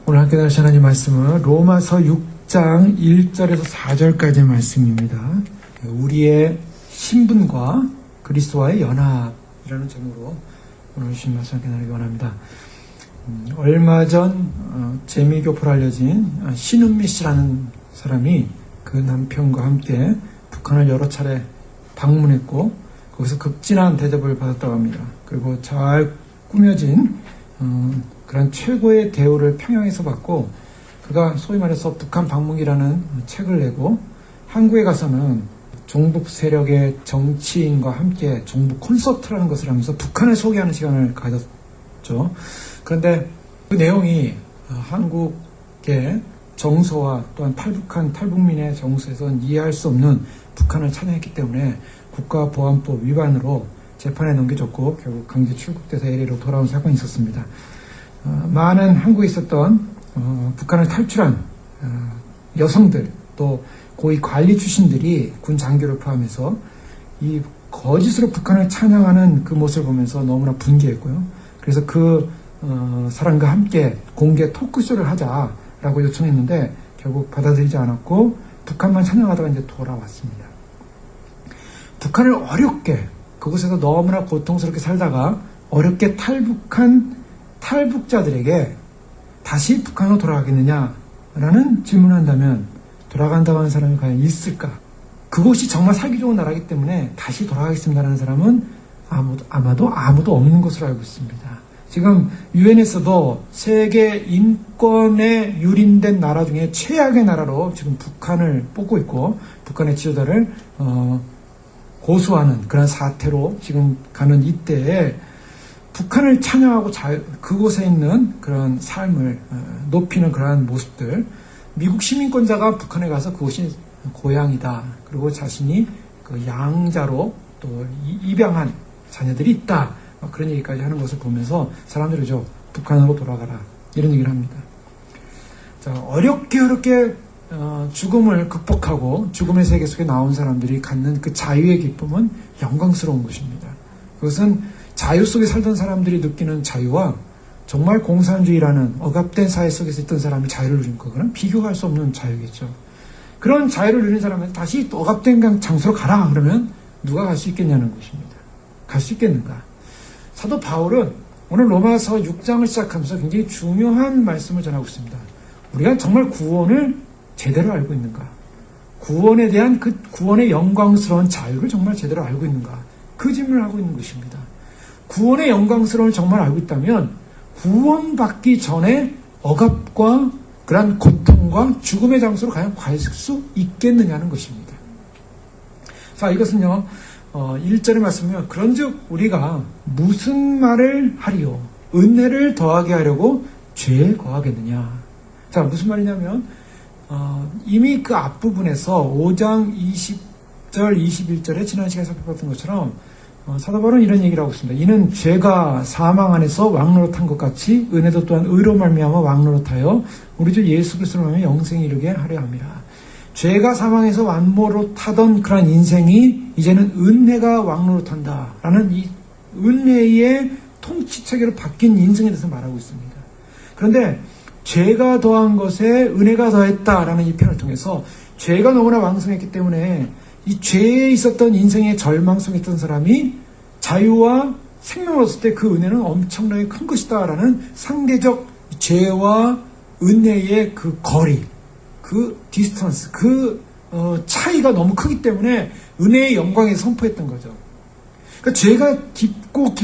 오늘 함께 나누실 하나님 말씀은 로마서 6장 1절에서 4절까지의 말씀입니다. 우리의 신분과 그리스도와의 연합이라는 제목으로 오늘 주신 말씀 함께 나누기 원합니다. 얼마 전 재미교포로 알려진 신은미 씨라는 사람이 그 남편과 함께 북한을 여러 차례 방문했고 거기서 극진한 대접을 받았다고 합니다. 그리고 잘 꾸며진 그런 최고의 대우를 평양에서 받고 그가 소위 말해서 북한 방문기라는 책을 내고 한국에 가서는 종북 세력의 정치인과 함께 종북 콘서트라는 것을 하면서 북한을 소개하는 시간을 가졌죠. 그런데 그 내용이 한국의 정서와 또한 탈북한 탈북민의 정서에서는 이해할 수 없는 북한을 찬양했기 때문에 국가보안법 위반으로 재판에 넘겨졌고 결국 강제 출국돼서 LA로 돌아온 사건이 있었습니다. 많은 한국에 있었던 북한을 탈출한 여성들 또 고위 관리 출신들이 군 장교를 포함해서 이 거짓으로 북한을 찬양하는 그 모습을 보면서 너무나 분개했고요. 그래서 그 사람과 함께 공개 토크쇼를 하자라고 요청했는데 결국 받아들이지 않았고 북한만 찬양하다가 이제 돌아왔습니다. 북한을 어렵게 그곳에서 너무나 고통스럽게 살다가 어렵게 탈북한 탈북자들에게 다시 북한으로 돌아가겠느냐라는 질문을 한다면 돌아간다고 하는 사람이 과연 있을까? 그곳이 정말 살기 좋은 나라이기 때문에 다시 돌아가겠습니다라는 사람은 아마도 아무도 없는 것으로 알고 있습니다. 지금 유엔에서도 세계 인권에 유린된 나라 중에 최악의 나라로 지금 북한을 뽑고 있고 북한의 지도자를 고소하는 그런 사태로 지금 가는 이때에 북한을 찬양하고 그곳에 있는 그런 삶을 높이는 그러한 모습들, 미국 시민권자가 북한에 가서 그곳이 고향이다. 그리고 자신이 그 양자로 또 입양한 자녀들이 있다. 그런 얘기까지 하는 것을 보면서 사람들이 북한으로 돌아가라. 이런 얘기를 합니다. 자, 어렵게 죽음을 극복하고 죽음의 세계 속에 나온 사람들이 갖는 그 자유의 기쁨은 영광스러운 것입니다. 그것은 자유 속에 살던 사람들이 느끼는 자유와 정말 공산주의라는 억압된 사회 속에서 있던 사람이 자유를 누린 거는 비교할 수 없는 자유겠죠. 그런 자유를 누린 사람은 다시 억압된 장소로 가라 그러면 누가 갈 수 있겠냐는 것입니다. 갈 수 있겠는가? 사도 바울은 오늘 로마서 6장을 시작하면서 굉장히 중요한 말씀을 전하고 있습니다. 우리가 정말 구원을 제대로 알고 있는가? 구원에 대한 그 구원의 영광스러운 자유를 정말 제대로 알고 있는가? 그 질문을 하고 있는 것입니다. 구원의 영광스러움을 정말 알고 있다면 구원받기 전에 억압과 그러한 고통과 죽음의 장소로 과연 갈 수 있겠느냐는 것입니다. 자, 이것은요 1절의 말씀이면 그런즉 우리가 무슨 말을 하리요? 은혜를 더하게 하려고 죄에 거하겠느냐? 자, 무슨 말이냐면 이미 그 앞부분에서 5장 20절 21절에 지난 시간에 살펴봤던 것처럼 사도 바울은 이런 얘기를 하고 있습니다. 이는 죄가 사망 안에서 왕노릇한 것 같이 은혜도 또한 의로 말미암아 왕노릇하여 우리 주 예수 그리스도로 말미암아 영생에 이르게 하려 함이라. 죄가 사망에서 왕노릇하던 그런 인생이 이제는 은혜가 왕노릇한다라는 이 은혜의 통치체계로 바뀐 인생에 대해서 말하고 있습니다. 그런데 죄가 더한 것에 은혜가 더했다라는 이 표현을 통해서 죄가 너무나 왕성했기 때문에 이 죄에 있었던 인생의 절망성에 있던 사람이 자유와 생명을 얻을 때 그 은혜는 엄청나게 큰 것이다라는 상대적 죄와 은혜의 그 거리, 그 디스턴스, 그 차이가 너무 크기 때문에 은혜의 영광에 선포했던 거죠. 그러니까 죄가 깊고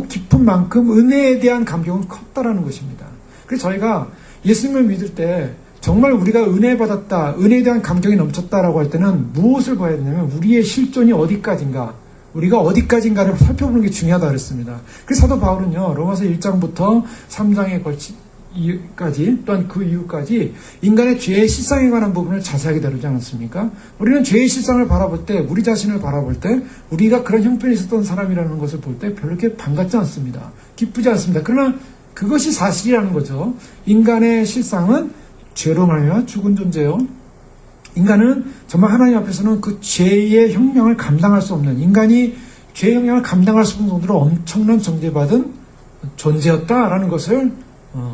깊은 만큼 은혜에 대한 감격은 컸다라는 것입니다. 그래서 저희가 예수님을 믿을 때 정말 우리가 은혜 받았다, 은혜에 대한 감격이 넘쳤다라고 할 때는 무엇을 봐야 되냐면 우리의 실존이 어디까지인가, 우리가 어디까지인가를 살펴보는 게 중요하다 그랬습니다. 그래서 사도 바울은요, 로마서 1장부터 3장에 걸치까지 또한 그 이후까지 인간의 죄의 실상에 관한 부분을 자세하게 다루지 않았습니까? 우리는 죄의 실상을 바라볼 때, 우리 자신을 바라볼 때 우리가 그런 형편이 있었던 사람이라는 것을 볼 때 별로 이렇게 반갑지 않습니다. 기쁘지 않습니다. 그러나 그것이 사실이라는 거죠. 인간의 실상은 죄로 말미암아 죽은 존재요. 인간은 정말 하나님 앞에서는 그 죄의 형량을 감당할 수 없는, 인간이 죄의 형량을 감당할 수 없는 정도로 엄청난 정죄받은 존재였다라는 것을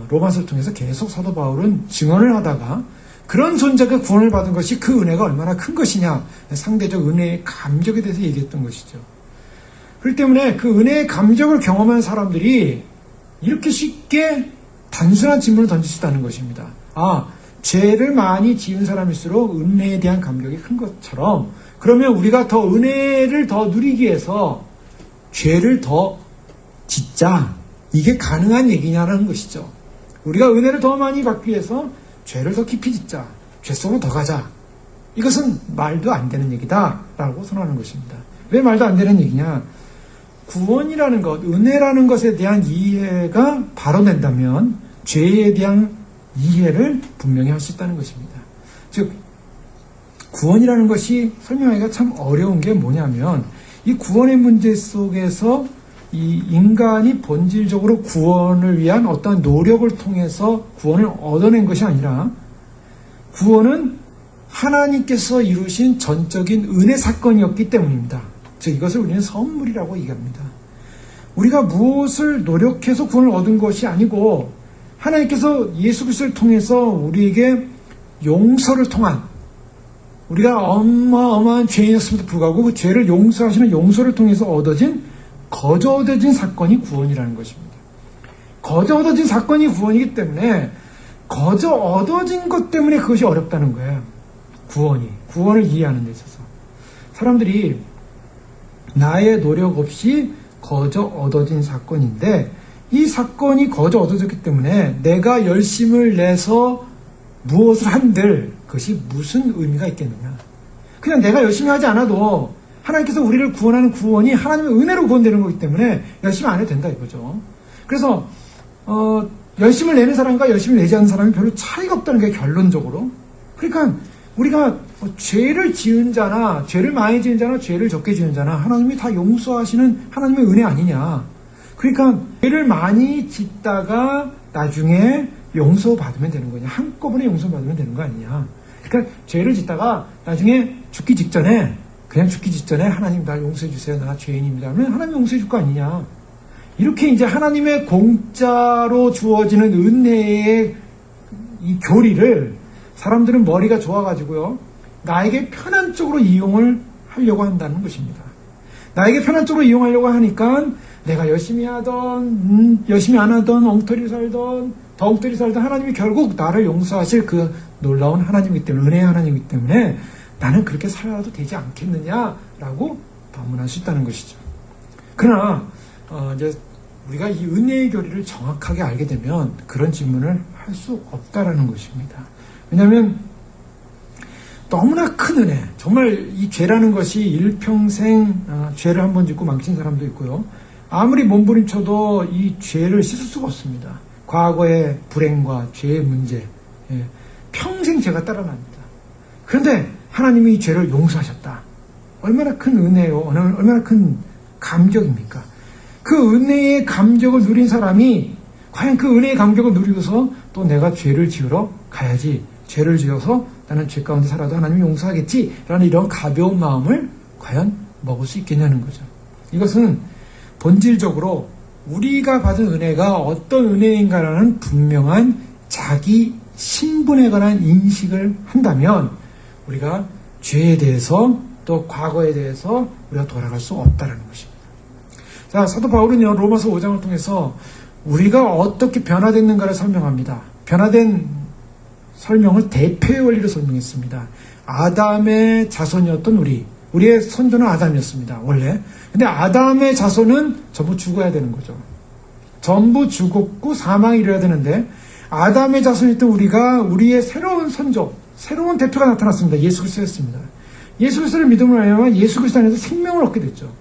로마서를 통해서 계속 사도 바울은 증언을 하다가 그런 존재가 구원을 받은 것이 그 은혜가 얼마나 큰 것이냐, 상대적 은혜의 감격에 대해서 얘기했던 것이죠. 그렇기 때문에 그 은혜의 감격을 경험한 사람들이 이렇게 쉽게 단순한 질문을 던질 수 있다는 것입니다. 죄를 많이 지은 사람일수록 은혜에 대한 감격이 큰 것처럼, 그러면 우리가 더 은혜를 더 누리기 위해서 죄를 더 짓자, 이게 가능한 얘기냐는 것이죠. 우리가 은혜를 더 많이 받기 위해서 죄를 더 깊이 짓자, 죄 속으로 더 가자, 이것은 말도 안 되는 얘기다라고 선언하는 것입니다. 왜 말도 안 되는 얘기냐? 구원이라는 것, 은혜라는 것에 대한 이해가 바로 된다면 죄에 대한 이해를 분명히 할 수 있다는 것입니다. 즉, 구원이라는 것이 설명하기가 참 어려운 게 뭐냐면, 이 구원의 문제 속에서 이 인간이 본질적으로 구원을 위한 어떤 노력을 통해서 구원을 얻어낸 것이 아니라, 구원은 하나님께서 이루신 전적인 은혜 사건이었기 때문입니다. 즉, 이것을 우리는 선물이라고 얘기합니다. 우리가 무엇을 노력해서 구원을 얻은 것이 아니고, 하나님께서 예수 그리스도를 통해서 우리에게 용서를 통한, 우리가 어마어마한 죄인이었음에도 불구하고 그 죄를 용서하시는 용서를 통해서 거저 얻어진 사건이 구원이라는 것입니다. 거저 얻어진 사건이 구원이기 때문에 거저 얻어진 것 때문에 그것이 어렵다는 거예요. 구원을 이해하는 데 있어서 사람들이 나의 노력 없이 거저 얻어진 사건인데, 이 사건이 거저 얻어졌기 때문에 내가 열심을 내서 무엇을 한들 그것이 무슨 의미가 있겠느냐. 그냥 내가 열심히 하지 않아도 하나님께서 우리를 구원하는 구원이 하나님의 은혜로 구원되는 거기 때문에 열심히 안 해도 된다 이거죠. 그래서 열심을 내는 사람과 열심히 내지 않는 사람이 별로 차이가 없다는 게 결론적으로. 그러니까 우리가 죄를 지은 자나 죄를 많이 지은 자나 죄를 적게 지은 자나 하나님이 다 용서하시는 하나님의 은혜 아니냐. 그러니까 죄를 많이 짓다가 나중에 용서받으면 되는 거냐. 한꺼번에 용서받으면 되는 거 아니냐. 그러니까 죄를 짓다가 나중에 죽기 직전에 하나님 날 용서해 주세요, 나 죄인입니다 하면 하나님 용서해 줄 거 아니냐. 이렇게 이제 하나님의 공짜로 주어지는 은혜의 이 교리를 사람들은 머리가 좋아가지고요, 나에게 편한 쪽으로 이용을 하려고 한다는 것입니다. 나에게 편한 쪽으로 이용하려고 하니까 내가 열심히 하던 열심히 안 하던 엉터리 살던 더 엉터리 살던 하나님이 결국 나를 용서하실 그 놀라운 하나님이기 때문에, 은혜의 하나님이기 때문에 나는 그렇게 살아도 되지 않겠느냐라고 반문할 수 있다는 것이죠. 그러나 이제 우리가 이 은혜의 교리를 정확하게 알게 되면 그런 질문을 할 수 없다라는 것입니다. 왜냐하면 너무나 큰 은혜, 정말 이 죄라는 것이 일평생 죄를 한 번 짓고 망친 사람도 있고요, 아무리 몸부림쳐도 이 죄를 씻을 수가 없습니다. 과거의 불행과 죄의 문제, 평생 죄가 따라납니다. 그런데 하나님이 이 죄를 용서하셨다. 얼마나 큰 은혜요, 얼마나 큰 감격입니까? 그 은혜의 감격을 누린 사람이 과연 그 은혜의 감격을 누리고서 또 내가 죄를 지으러 가야지, 죄를 지어서 나는 죄 가운데 살아도 하나님이 용서하겠지 라는 이런 가벼운 마음을 과연 먹을 수 있겠냐는 거죠. 이것은 본질적으로 우리가 받은 은혜가 어떤 은혜인가라는 분명한 자기 신분에 관한 인식을 한다면 우리가 죄에 대해서 또 과거에 대해서 우리가 돌아갈 수 없다는 것입니다. 자, 사도 바울은요, 로마서 5장을 통해서 우리가 어떻게 변화됐는가를 설명합니다. 변화된 설명을 대표의 원리로 설명했습니다. 아담의 자손이었던 우리의 선조는 아담이었습니다, 원래. 근데 아담의 자손은 전부 죽어야 되는 거죠. 전부 죽었고 사망이 이뤄야 되는데, 아담의 자손이었던 우리의 새로운 선조, 새로운 대표가 나타났습니다. 예수 그리스도였습니다. 예수 그리스도를 믿음으로 하여금 예수 그리스도 안에서 생명을 얻게 됐죠.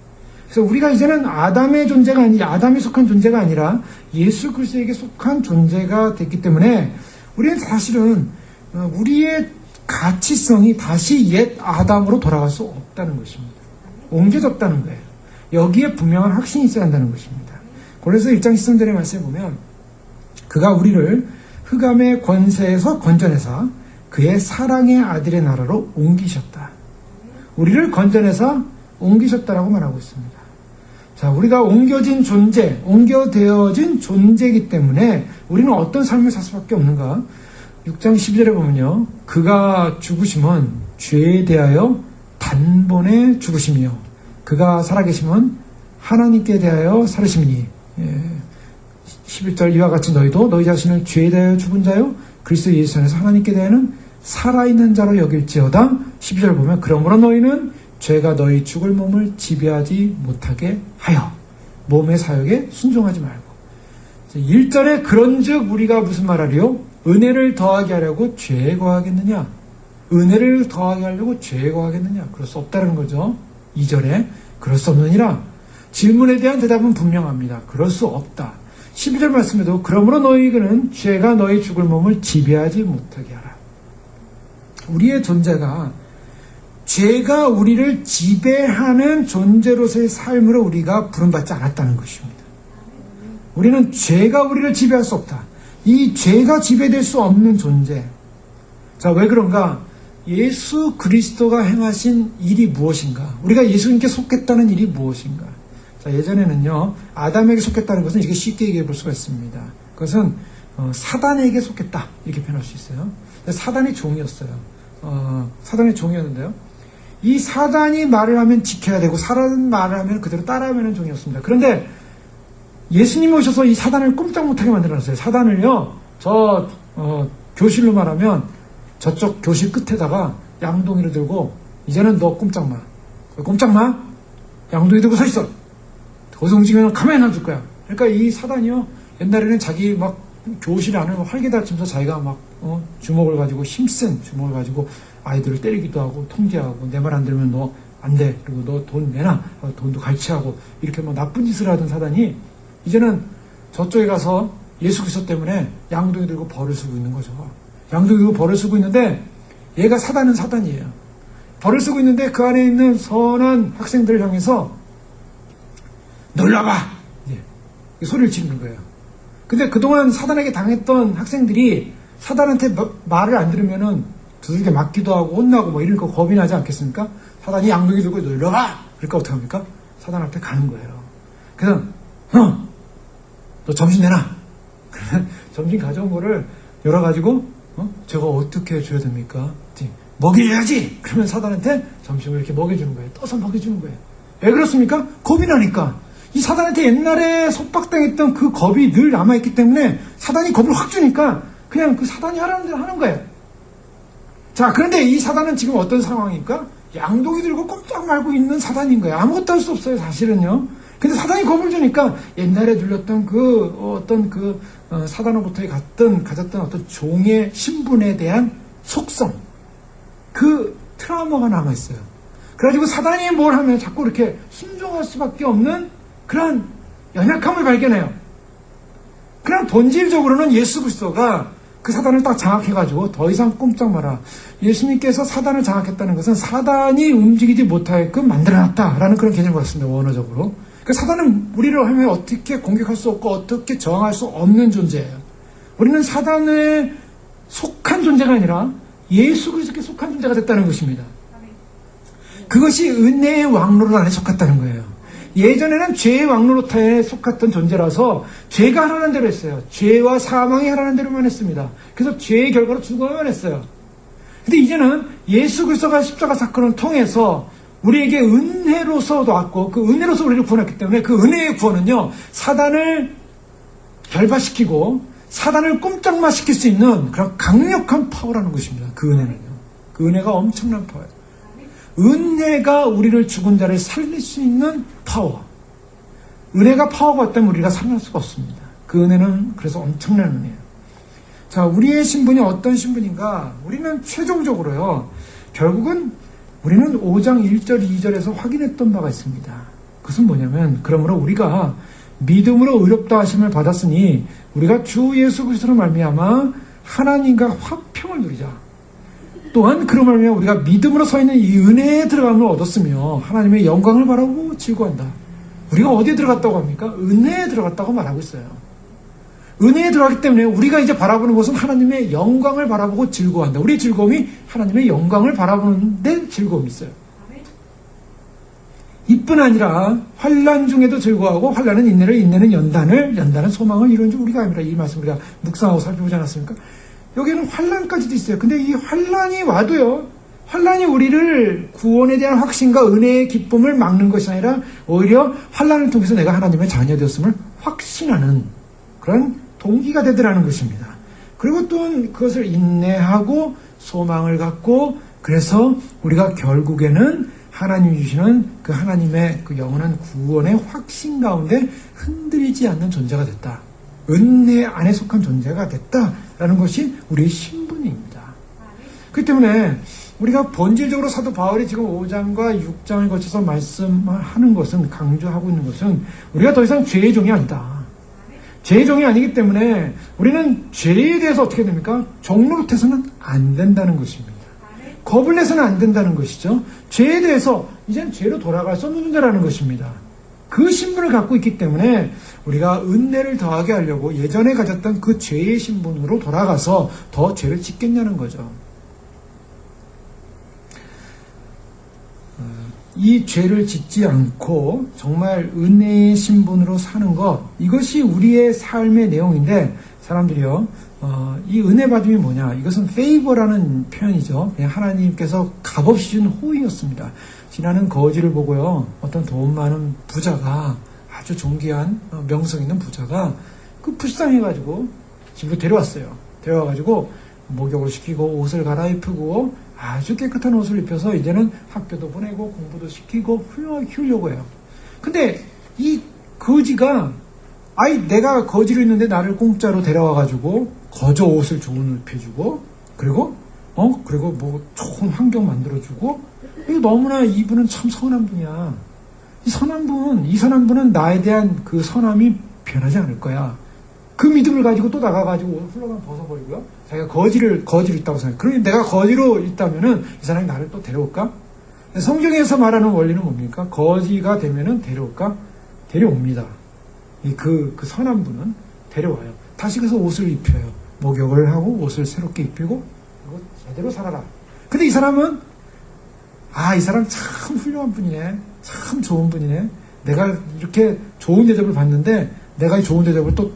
그래서 우리가 이제는 아담의 존재가 아니라, 아담이 속한 존재가 아니라 예수 그리스도에게 속한 존재가 됐기 때문에 우리는 사실은 우리의 가치성이 다시 옛 아담으로 돌아갈 수 없다는 것입니다. 옮겨졌다는 거예요. 여기에 분명한 확신이 있어야 한다는 것입니다. 고린도서 1장 13절의 말씀에 보면 그가 우리를 흑암의 권세에서 건져내사 그의 사랑의 아들의 나라로 옮기셨다. 우리를 건져내사 옮기셨다라고 말하고 있습니다. 자, 우리가 옮겨진 존재, 옮겨되어진 존재이기 때문에 우리는 어떤 삶을 살 수밖에 없는가? 6장 12절에 보면요. 그가 죽으심은 죄에 대하여 단번에 죽으심이요. 그가 살아계심은 하나님께 대하여 살으심이니. 11절 이와 같이 너희도 너희 자신을 죄에 대하여 죽은 자요 그리스도 예수 안에서 하나님께 대하여는 살아있는 자로 여길지어다. 12절 보면 그러므로 너희는 죄가 너희 죽을 몸을 지배하지 못하게 하여 몸의 사역에 순종하지 말고. 1절에 그런즉 우리가 무슨 말하리요? 은혜를 더하게 하려고 죄에 거하겠느냐? 은혜를 더하게 하려고 죄에 거하겠느냐? 그럴 수 없다는 거죠. 2절에 그럴 수 없느니라. 질문에 대한 대답은 분명합니다. 그럴 수 없다. 12절 말씀에도 그러므로 너희는 죄가 너희 죽을 몸을 지배하지 못하게 하라. 우리의 존재가 죄가 우리를 지배하는 존재로서의 삶으로 우리가 부름받지 않았다는 것입니다. 우리는 죄가 우리를 지배할 수 없다. 이 죄가 지배될 수 없는 존재. 자, 왜 그런가? 예수 그리스도가 행하신 일이 무엇인가? 우리가 예수님께 속했다는 일이 무엇인가? 자, 예전에는요, 아담에게 속했다는 것은 이렇게 쉽게 얘기해 볼 수가 있습니다. 그것은 사단에게 속했다. 이렇게 표현할 수 있어요. 사단의 종이었어요. 사단의 종이었는데요. 이 사단이 말을 하면 지켜야 되고, 사단 말을 하면 그대로 따라하면 종이었습니다. 그런데 예수님이 오셔서 이 사단을 꼼짝 못하게 만들어놨어요. 사단을요, 교실로 말하면 저쪽 교실 끝에다가 양동이를 들고, 이제는 너 꼼짝 마. 꼼짝 마? 양동이 들고 서 있어. 거기서 움직이면 가만히 놔둘 거야. 그러니까 이 사단이요, 옛날에는 자기 막 교실 안을 활개달치면서 자기가 막 주먹을 가지고, 힘센 주먹을 가지고 아이들을 때리기도 하고 통제하고, 내 말 안 들으면 너 안 돼. 그리고 너 돈 내놔. 돈도 갈취하고, 이렇게 뭐 나쁜 짓을 하던 사단이 이제는 저쪽에 가서 예수 그리스도 때문에 양동이 들고 벌을 쓰고 있는 거죠. 양동이 들고 벌을 쓰고 있는데, 얘가 사단은 사단이에요. 벌을 쓰고 있는데 그 안에 있는 선한 학생들을 향해서 놀라봐! 소리를 지르는 거예요. 근데 그동안 사단에게 당했던 학생들이 사단한테 말을 안 들으면은 두들겨 맞기도 하고 혼나고 뭐 이런 거 겁이 나지 않겠습니까? 사단이 양동이 들고 놀라봐! 그러니까 어떻게 합니까? 사단 앞에 가는 거예요. 그래서 너 점심 내놔! 그러면 점심 가져온 거를 열어가지고 제가 어떻게 해줘야 됩니까? 먹여야지! 그러면 사단한테 점심을 이렇게 먹여주는 거예요. 떠서 먹여주는 거예요. 왜 그렇습니까? 겁이 나니까. 이 사단한테 옛날에 속박당했던 그 겁이 늘 남아있기 때문에 사단이 겁을 확 주니까 그냥 그 사단이 하라는 대로 하는 거예요. 자, 그런데 이 사단은 지금 어떤 상황입니까? 양동이 들고 꼼짝 말고 있는 사단인 거예요. 아무것도 할 수 없어요, 사실은요. 근데 사단이 겁을 주니까 옛날에 눌렸던 사단으로부터 가졌던 어떤 종의 신분에 대한 속성, 그 트라우마가 남아있어요. 그래가지고 사단이 뭘 하면 자꾸 이렇게 순종할 수밖에 없는 그런 연약함을 발견해요. 그냥 본질적으로는 예수 그리스도가 그 사단을 딱 장악해가지고 더 이상 꼼짝 마라. 예수님께서 사단을 장악했다는 것은 사단이 움직이지 못하게끔 만들어놨다라는 그런 개념을 갖습니다. 원어적으로. 그 사단은 우리를 하면 어떻게 공격할 수 없고 어떻게 저항할 수 없는 존재예요. 우리는 사단에 속한 존재가 아니라 예수 그리스도께 속한 존재가 됐다는 것입니다. 그것이 은혜의 왕노릇 안에 속했다는 거예요. 예전에는 죄의 왕노릇에 속했던 존재라서 죄가 하라는 대로 했어요. 죄와 사망이 하라는 대로만 했습니다. 그래서 죄의 결과로 죽어야만 했어요. 근데 이제는 예수 그리스도가 십자가 사건을 통해서 우리에게 은혜로서 왔고, 그 은혜로서 우리를 구원했기 때문에 그 은혜의 구원은요, 사단을 결박시키고 사단을 꼼짝마 시킬 수 있는 그런 강력한 파워라는 것입니다. 그 은혜는요. 그 은혜가 엄청난 파워예요. 은혜가 우리를 죽은 자를 살릴 수 있는 파워. 은혜가 파워가 없다면 우리가 살아날 수가 없습니다. 그 은혜는 그래서 엄청난 은혜예요. 자, 우리의 신분이 어떤 신분인가? 우리는 최종적으로요, 결국은 우리는 5장 1절 2절에서 확인했던 바가 있습니다. 그것은 뭐냐면, 그러므로 우리가 믿음으로 의롭다 하심을 받았으니 우리가 주 예수 그리스도로 말미암아 하나님과 화평을 누리자. 또한 그로 말미암아 우리가 믿음으로 서 있는 이 은혜에 들어감을 얻었으며 하나님의 영광을 바라보고 즐거워한다. 우리가 어디에 들어갔다고 합니까? 은혜에 들어갔다고 말하고 있어요. 은혜에 들어가기 때문에 우리가 이제 바라보는 것은 하나님의 영광을 바라보고 즐거워한다. 우리의 즐거움이 하나님의 영광을 바라보는 데 즐거움이 있어요. 이뿐 아니라 환난 중에도 즐거워하고 환난은 인내를, 인내는 연단은 소망을 이루는 줄 우리가 압니다. 이 말씀 우리가 묵상하고 살펴보지 않았습니까? 여기는 환난까지도 있어요. 근데 이 환난이 와도요, 환난이 우리를 구원에 대한 확신과 은혜의 기쁨을 막는 것이 아니라 오히려 환난을 통해서 내가 하나님의 자녀 되었음을 확신하는 그런 동기가 되더라는 것입니다. 그리고 또 그것을 인내하고 소망을 갖고, 그래서 우리가 결국에는 하나님이 주시는 그 하나님의 그 영원한 구원의 확신 가운데 흔들리지 않는 존재가 됐다. 은혜 안에 속한 존재가 됐다라는 것이 우리의 신분입니다. 그렇기 때문에 우리가 본질적으로 사도 바울이 지금 5장과 6장을 거쳐서 말씀하는 것은, 강조하고 있는 것은 우리가 더 이상 죄의 종이 아니다. 죄의 종이 아니기 때문에 우리는 죄에 대해서 어떻게 됩니까? 종노릇해서는 안 된다는 것입니다. 겁을 내서는 안 된다는 것이죠. 죄에 대해서 이제는 죄로 돌아갈 수 없는 존재라는 것입니다. 그 신분을 갖고 있기 때문에 우리가 은혜를 더하게 하려고 예전에 가졌던 그 죄의 신분으로 돌아가서 더 죄를 짓겠냐는 거죠. 이 죄를 짓지 않고 정말 은혜의 신분으로 사는 것, 이것이 우리의 삶의 내용인데, 사람들이요, 이 은혜 받음이 뭐냐? 이것은 페이버라는 표현이죠. 그냥 하나님께서 값없이 준 호의였습니다. 지나는 거지를 보고요, 어떤 돈 많은 부자가, 아주 존귀한 명성 있는 부자가 그 불쌍해가지고 집으로 데려왔어요. 데려와가지고 목욕을 시키고 옷을 갈아입히고 아주 깨끗한 옷을 입혀서 이제는 학교도 보내고 공부도 시키고 훌륭하게 키우려고 해요. 근데 이 거지가, 내가 거지로 있는데 나를 공짜로 데려와가지고 거저 옷을 좋은 옷을 입혀주고, 그리고 뭐 좋은 환경 만들어주고, 너무나 이분은 참 선한 분이야. 이 선한 분은 나에 대한 그 선함이 변하지 않을 거야. 그 믿음을 가지고 또 나가가지고 옷을 훌렁한 벗어버리고요. 자기가 거지로 있다고 생각해. 그러니 내가 거지로 있다면은 이 사람이 나를 또 데려올까? 성경에서 말하는 원리는 뭡니까? 거지가 되면은 데려올까? 데려옵니다. 그 선한 분은 데려와요. 다시 그래서 옷을 입혀요. 목욕을 하고 옷을 새롭게 입히고, 그리고 제대로 살아라. 근데 이 사람은, 이 사람 참 훌륭한 분이네. 참 좋은 분이네. 내가 이렇게 좋은 대접을 받는데 내가 이 좋은 대접을 또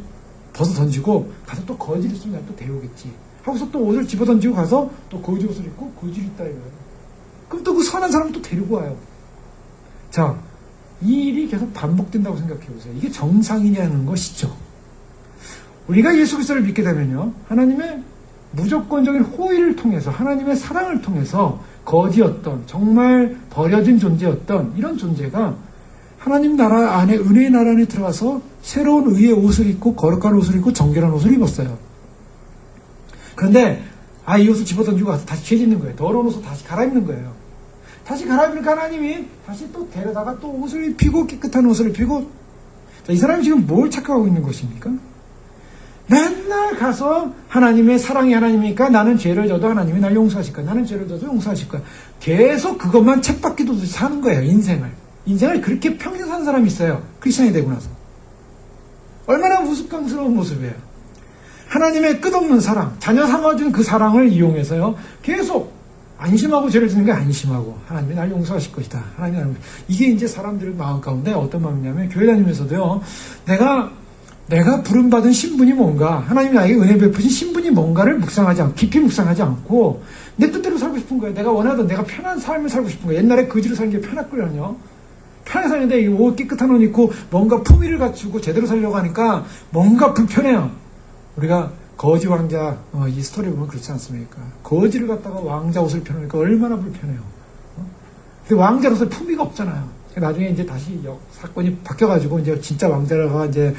벗어 던지고 가서 또 거지를 쓰면 내가 또 데려오겠지 하고서 또 옷을 집어 던지고 가서 또 거지 옷을 입고 거지를 있다 이거예요. 그럼 또 그 선한 사람 또 데리고 와요. 자, 이 일이 계속 반복된다고 생각해 보세요. 이게 정상이냐는 것이죠. 우리가 예수 그리스도를 믿게 되면요, 하나님의 무조건적인 호의를 통해서, 하나님의 사랑을 통해서 거지였던, 정말 버려진 존재였던 이런 존재가 하나님 나라 안에, 은혜의 나라 안에 들어가서 새로운 의의 옷을 입고 거룩한 옷을 입고 정결한 옷을 입었어요. 그런데 이 옷을 집어던지고 가서 다시 죄짓는 거예요. 더러운 옷을 다시 갈아입는 거예요. 다시 갈아입으니까 하나님이 다시 또 데려다가 또 옷을 입히고 깨끗한 옷을 입히고. 자, 이 사람이 지금 뭘 착각하고 있는 것입니까? 맨날 가서 하나님의 사랑이 하나님이니까 나는 죄를 져도 하나님이 날 용서하실 거야. 나는 죄를 져도 용서하실 거야. 계속 그것만 책받기도 사는 거예요. 인생을 그렇게 평생 사는 사람이 있어요. 크리스천이 되고 나서. 얼마나 우스꽝스러운 모습이에요. 하나님의 끝없는 사랑, 자녀 삼아준 그 사랑을 이용해서요, 계속 안심하고 죄를 짓는 게 안심하고 하나님이 날 용서하실 것이다. 이게 이제 사람들 마음 가운데 어떤 마음이냐면, 교회 다니면서도요, 내가 부름받은 신분이 뭔가, 하나님이 나에게 은혜 베푸신 신분이 뭔가를 깊이 묵상하지 않고 내 뜻대로 살고 싶은 거예요. 내가 원하던, 내가 편한 삶을 살고 싶은 거예요. 옛날에 거지로 사는 게 편했거든요. 편하게 사는데 옷 깨끗한 옷 입고 뭔가 품위를 갖추고 제대로 살려고 하니까 뭔가 불편해요. 우리가 거지 왕자, 이 스토리 보면 그렇지 않습니까? 거지를 갖다가 왕자 옷을 펴놓으니까 얼마나 불편해요. 근데 왕자로서 품위가 없잖아요. 나중에 이제 다시 사건이 바뀌어가지고 이제 진짜 왕자가 이제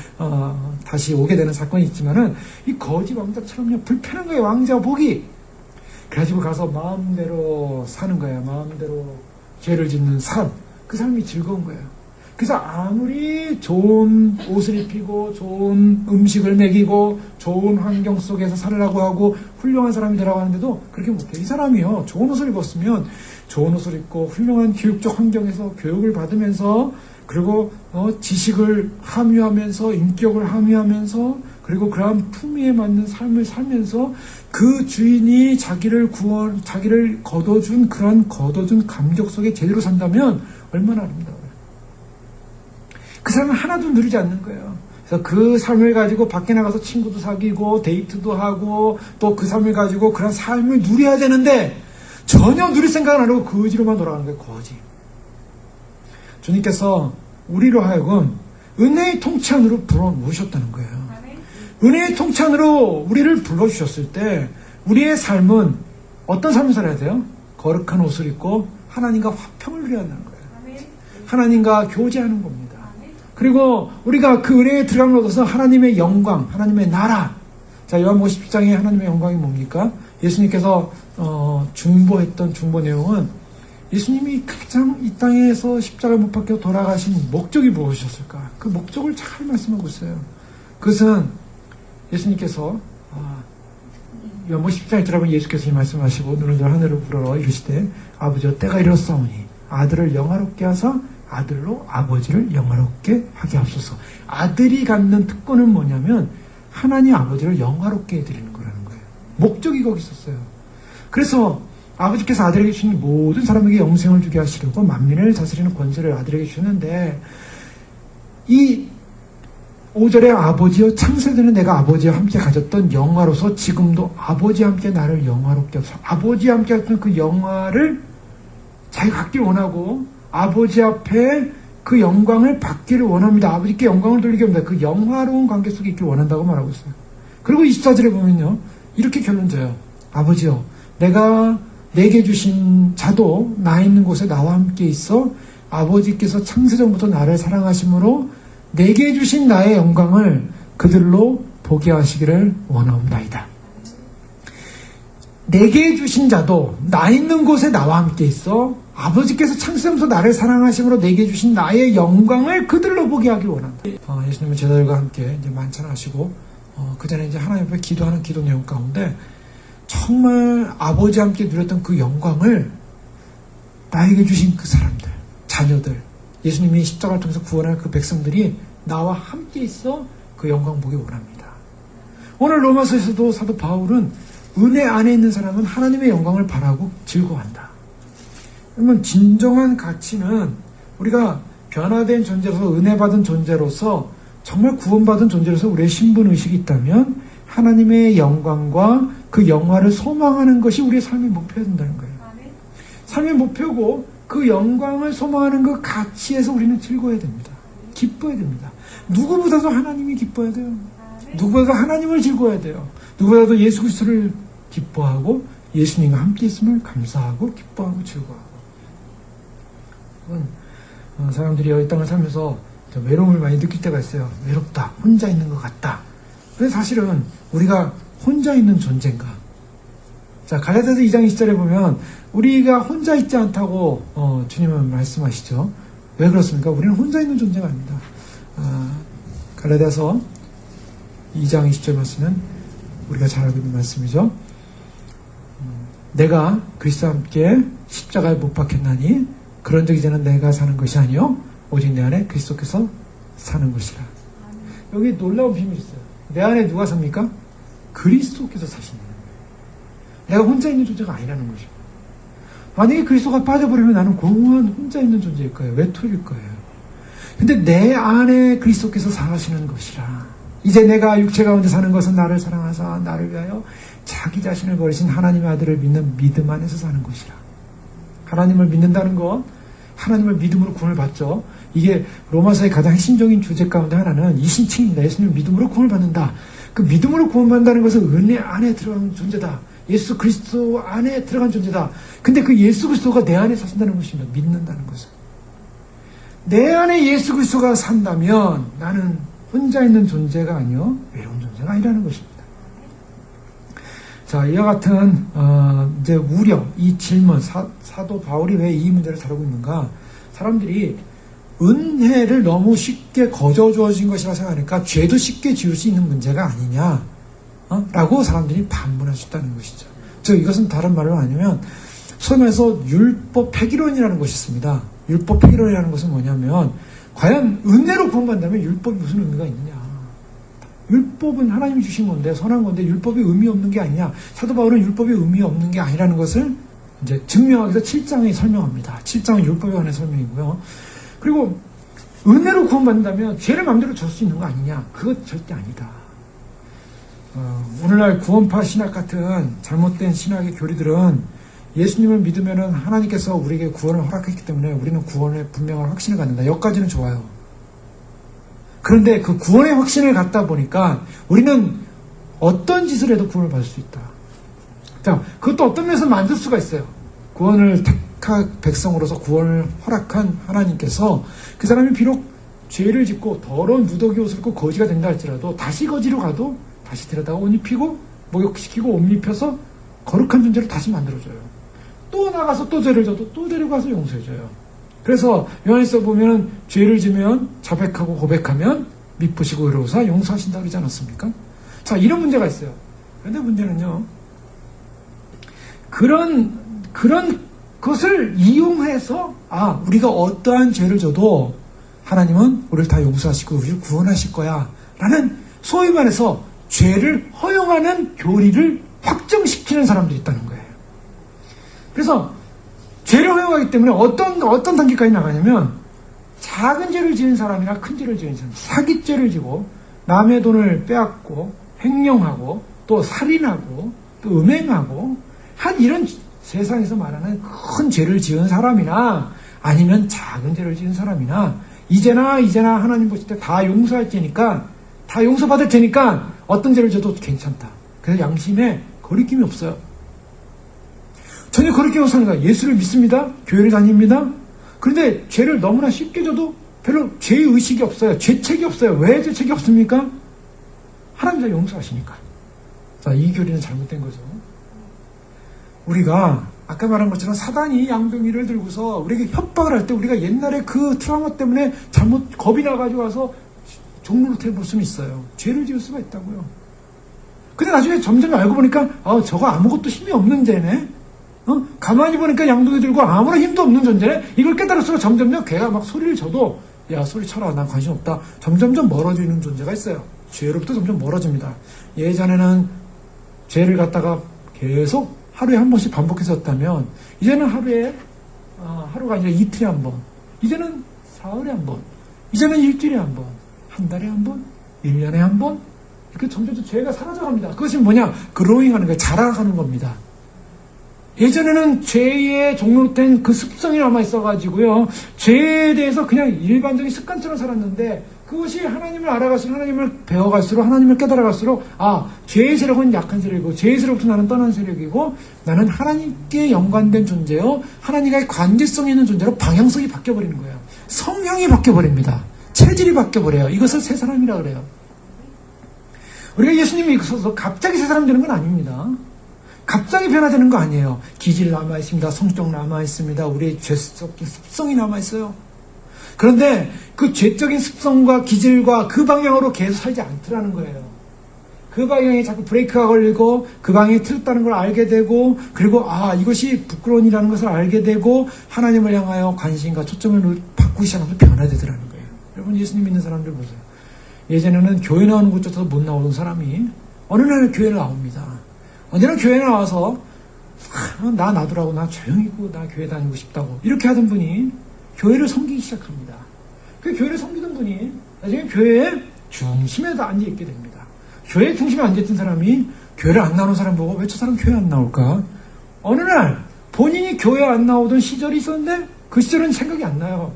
다시 오게 되는 사건이 있지만은, 이 거지 왕자처럼요, 불편한 거예요. 왕자 복이. 그래가지고 가서 마음대로 사는 거예요. 마음대로 죄를 짓는 삶. 그 삶이 즐거운 거예요. 그래서 아무리 좋은 옷을 입히고 좋은 음식을 먹이고 좋은 환경 속에서 살라고 하고 훌륭한 사람이 되라고 하는데도 그렇게 못해요. 이 사람이요, 좋은 옷을 입었으면 좋은 옷을 입고 훌륭한 교육적 환경에서 교육을 받으면서, 그리고 지식을 함유하면서, 인격을 함유하면서, 그리고 그러한 품위에 맞는 삶을 살면서 그 주인이 자기를 거둬준 그런 거둬준 감격 속에 제대로 산다면 얼마나 아름다워요. 그 삶을 하나도 누리지 않는 거예요. 그래서 그 삶을 가지고 밖에 나가서 친구도 사귀고 데이트도 하고 또 그 삶을 가지고 그런 삶을 누려야 되는데 전혀 누릴 생각은 안 하고 거지로만 돌아가는 거예요. 거지. 주님께서 우리로 하여금 은혜의 통치 안으로 불러모으셨다는 거예요. 은혜의 통치 안으로 우리를 불러주셨을 때 우리의 삶은 어떤 삶을 살아야 돼요? 거룩한 옷을 입고 하나님과 화평을 누려야 한다는 거예요. 하나님과 교제하는 겁니다. 그리고 우리가 그 은혜에 들어감을 얻어서 하나님의 영광, 하나님의 나라. 자, 요한복음 10장에 하나님의 영광이 뭡니까? 예수님께서 중보했던 중보 내용은 예수님이 가장 이 땅에서 십자가를 못 박혀 돌아가신 목적이 무엇이었을까? 그 목적을 잘 말씀하고 있어요. 그것은 예수님께서 요한복음 10장에 들어가면 예수께서 말씀하시고 눈을 들어 하늘을 불어러 이르시되 아버지여 때가 이르렀사오니 아들을 영화롭게 하사 아들로 아버지를 영화롭게 하게 하소서. 아들이 갖는 특권은 뭐냐면 하나님 아버지를 영화롭게 해드리는 거라는 거예요. 목적이 거기 있었어요. 그래서 아버지께서 아들에게 주신 모든 사람에게 영생을 주게 하시려고 만민을 다스리는 권세를 아들에게 주는데 이 5절에 아버지여 창세전에 내가 아버지와 함께 가졌던 영화로서 지금도 아버지와 함께 나를 영화롭게 하소서. 아버지와 함께 했던 그 영화를 자기가 갖기를 원하고 아버지 앞에 그 영광을 받기를 원합니다. 아버지께 영광을 돌리게 합니다. 그 영화로운 관계 속에 있기를 원한다고 말하고 있어요. 그리고 24절에 보면요. 이렇게 결론 져요. 아버지요. 내가 내게 주신 자도 나 있는 곳에 나와 함께 있어 아버지께서 창세전부터 나를 사랑하심으로 내게 주신 나의 영광을 그들로 보게 하시기를 원하옵나이다. 내게 주신 자도 나 있는 곳에 나와 함께 있어 아버지께서 창세전부터 나를 사랑하심으로 내게 주신 나의 영광을 그들로 보게 하길 원한다. 예수님은 제자들과 함께 이제 만찬하시고 그 전에 이제 하나님 앞에 기도하는 기도 내용 가운데 정말 아버지와 함께 누렸던 그 영광을 나에게 주신 그 사람들, 자녀들, 예수님이 십자가를 통해서 구원할 그 백성들이 나와 함께 있어 그 영광 보기 원합니다. 오늘 로마서에서도 사도 바울은 은혜 안에 있는 사람은 하나님의 영광을 바라고 즐거워한다. 그러면 진정한 가치는 우리가 변화된 존재로서 은혜 받은 존재로서 정말 구원받은 존재로서 우리의 신분의식이 있다면 하나님의 영광과 그 영화를 소망하는 것이 우리의 삶의 목표가 된다는 거예요. 삶의 목표고 그 영광을 소망하는 그 가치에서 우리는 즐거워야 됩니다. 기뻐야 됩니다. 누구보다도 하나님이 기뻐야 돼요. 누구보다도 하나님을 즐거워야 돼요. 누구보다도 예수 그리스도를 기뻐하고 예수님과 함께 있음을 감사하고 기뻐하고 즐거워하고. 사람들이 이 땅을 살면서 외로움을 많이 느낄 때가 있어요. 외롭다. 혼자 있는 것 같다. 근데 사실은 우리가 혼자 있는 존재인가? 자, 갈라디아서 2장 20절에 보면 우리가 혼자 있지 않다고 주님은 말씀하시죠. 왜 그렇습니까? 우리는 혼자 있는 존재가 아닙니다. 갈라디아서 2장 20절 말씀은 우리가 잘 알고 있는 말씀이죠. 내가 그리스도와 함께 십자가에 못 박혔나니 그런 적이 이제는 내가 사는 것이 아니요 오직 내 안에 그리스도께서 사는 것이라. 여기 놀라운 비밀이 있어요. 내 안에 누가 삽니까? 그리스도께서 사시는 거예요. 내가 혼자 있는 존재가 아니라는 것입니다. 만약에 그리스도가 빠져버리면 나는 공허한 혼자 있는 존재일 거예요. 외톨일 거예요. 근데 내 안에 그리스도께서 사시는 것이라. 이제 내가 육체 가운데 사는 것은 나를 사랑하사 나를 위하여 자기 자신을 버리신 하나님의 아들을 믿는 믿음 안에서 사는 것이라. 하나님을 믿는다는 것, 하나님을 믿음으로 구원을 받죠. 이게 로마서의 가장 핵심적인 주제 가운데 하나는 이신칭입니다. 예수님을 믿음으로 구원을 받는다. 그 믿음으로 구원받는다는 것은 은혜 안에 들어가는 존재다. 예수 그리스도 안에 들어간 존재다. 근데 그 예수 그리스도가 내 안에 사신다는 것입니다. 믿는다는 것은. 내 안에 예수 그리스도가 산다면 나는 혼자 있는 존재가 아니요 외로운 존재가 아니라는 것입니다. 자, 이와 같은 이제 우려, 이 질문, 사도 바울이 왜 이 문제를 다루고 있는가? 사람들이 은혜를 너무 쉽게 거저 주어진 것이라 생각하니까 죄도 쉽게 지을 수 있는 문제가 아니냐? 라고 사람들이 반문할 수 있다는 것이죠. 이것은 다른 말로 아니면 소위 말해서 율법 폐기론이라는 것이 있습니다. 율법 폐기론이라는 것은 뭐냐면 과연 은혜로 구원받는다면 율법이 무슨 의미가 있느냐? 율법은 하나님이 주신 건데 선한 건데 율법이 의미 없는 게 아니냐? 사도 바울은 율법이 의미 없는 게 아니라는 것을 이제 증명하기 위해서 7장에 설명합니다. 7장은 율법에 관한 설명이고요. 그리고 은혜로 구원받는다면 죄를 마음대로 줄 수 있는 거 아니냐? 그것 절대 아니다. 오늘날 구원파 신학 같은 잘못된 신학의 교리들은 예수님을 믿으면은 하나님께서 우리에게 구원을 허락했기 때문에 우리는 구원의 분명한 확신을 갖는다. 여기까지는 좋아요. 그런데 그 구원의 확신을 갖다 보니까 우리는 어떤 짓을 해도 구원을 받을 수 있다. 자, 그것도 어떤 면에서 만들 수가 있어요. 구원을 택한 백성으로서 구원을 허락한 하나님께서 그 사람이 비록 죄를 짓고 더러운 무더기 옷을 입고 거지가 된다 할지라도 다시 거지로 가도 다시 데려다가 옷 입히고 목욕시키고 옷 입혀서 거룩한 존재로 다시 만들어줘요. 또 나가서 또 죄를 져도 또 데려가서 용서해줘요. 그래서 요한에서 보면 죄를 지면 자백하고 고백하면 미쁘시고 의로우사 용서하신다고 그러지 않았습니까? 자, 이런 문제가 있어요. 그런데 문제는요, 그런 것을 이용해서 우리가 어떠한 죄를 져도 하나님은 우리를 다 용서하시고 우리를 구원하실 거야 라는 소위 말해서 죄를 허용하는 교리를 확정시키는 사람들이 있다는 거예요. 그래서 죄를 허용하기 때문에 어떤 단계까지 나가냐면 작은 죄를 지은 사람이나 큰 죄를 지은 사람, 사기죄를 지고 남의 돈을 빼앗고 횡령하고 또 살인하고 또 음행하고 한 이런 세상에서 말하는 큰 죄를 지은 사람이나 아니면 작은 죄를 지은 사람이나 이제나 하나님 보실 때 다 용서할 테니까 다 용서받을 테니까 어떤 죄를 져도 괜찮다. 그래서 양심에 거리낌이 없어요. 전혀 거리낌 없습니다. 예수를 믿습니다. 교회를 다닙니다. 그런데 죄를 너무나 쉽게 져도 별로 죄의식이 없어요. 죄책이 없어요. 왜 죄책이 없습니까? 하나님 다 용서하시니까. 자, 이 교리는 잘못된 거죠. 우리가 아까 말한 것처럼 사단이 양병이를 들고서 우리에게 협박을 할 때 우리가 옛날에 그 트라우마 때문에 잘못 겁이 나가지고 와서 종로를 볼 수는 있어요. 죄를 지을 수가 있다고요. 근데 나중에 점점 알고 보니까 저거 아무것도 힘이 없는 죄네. 가만히 보니까 양동이 들고 아무런 힘도 없는 존재네. 이걸 깨달을수록 점점점 걔가 막 소리를 쳐도 야 소리 쳐라 난 관심 없다. 점점점 멀어지는 존재가 있어요. 죄로부터 점점 멀어집니다. 예전에는 죄를 갖다가 계속 하루에 한 번씩 반복해서 했다면 이제는 하루가 아니라 이틀에 한 번, 이제는 사흘에 한 번, 이제는 일주일에 한 번, 한 달에 한 번, 1년에 한 번, 이렇게 점점 죄가 사라져갑니다. 그것이 뭐냐? 그로잉하는 거예요. 자라가는 겁니다. 예전에는 죄에 종로된 그 습성이 남아있어가지고요. 죄에 대해서 그냥 일반적인 습관처럼 살았는데 그것이 하나님을 알아갈수록 하나님을 배워갈수록 하나님을 깨달아갈수록 죄의 세력은 약한 세력이고 죄의 세력부터 나는 떠난 세력이고 나는 하나님께 연관된 존재요. 하나님과의 관계성이 있는 존재로 방향성이 바뀌어버리는 거예요. 성향이 바뀌어버립니다. 체질이 바뀌어버려요. 이것을 새 사람이라 그래요. 우리가 예수님이 있어서 갑자기 새 사람 되는 건 아닙니다. 갑자기 변화되는 거 아니에요. 기질 남아있습니다. 성격 남아있습니다. 우리의 죄적인 습성이 남아있어요. 그런데 그 죄적인 습성과 기질과 그 방향으로 계속 살지 않더라는 거예요. 그 방향에 자꾸 브레이크가 걸리고 그 방향이 틀렸다는 걸 알게 되고 그리고 이것이 부끄러운 일이라는 것을 알게 되고 하나님을 향하여 관심과 초점을 바꾸기 시작하면서 변화되더라는 거예요. 여러분 예수님 믿는 사람들 보세요. 예전에는 교회 나오는 곳조차도 못 나오던 사람이 어느 날 교회에 나옵니다. 언제나 교회에 나와서 나 놔두라고 나 조용히 있고 나 교회 다니고 싶다고 이렇게 하던 분이 교회를 섬기기 시작합니다. 그 교회를 섬기던 분이 나중에 교회의 중심에 앉아있게 됩니다. 교회 중심에 앉아있던 사람이 교회를 안 나오는 사람 보고 왜 저 사람 교회 안 나올까? 어느 날 본인이 교회 안 나오던 시절이 있었는데 그 시절은 생각이 안 나요.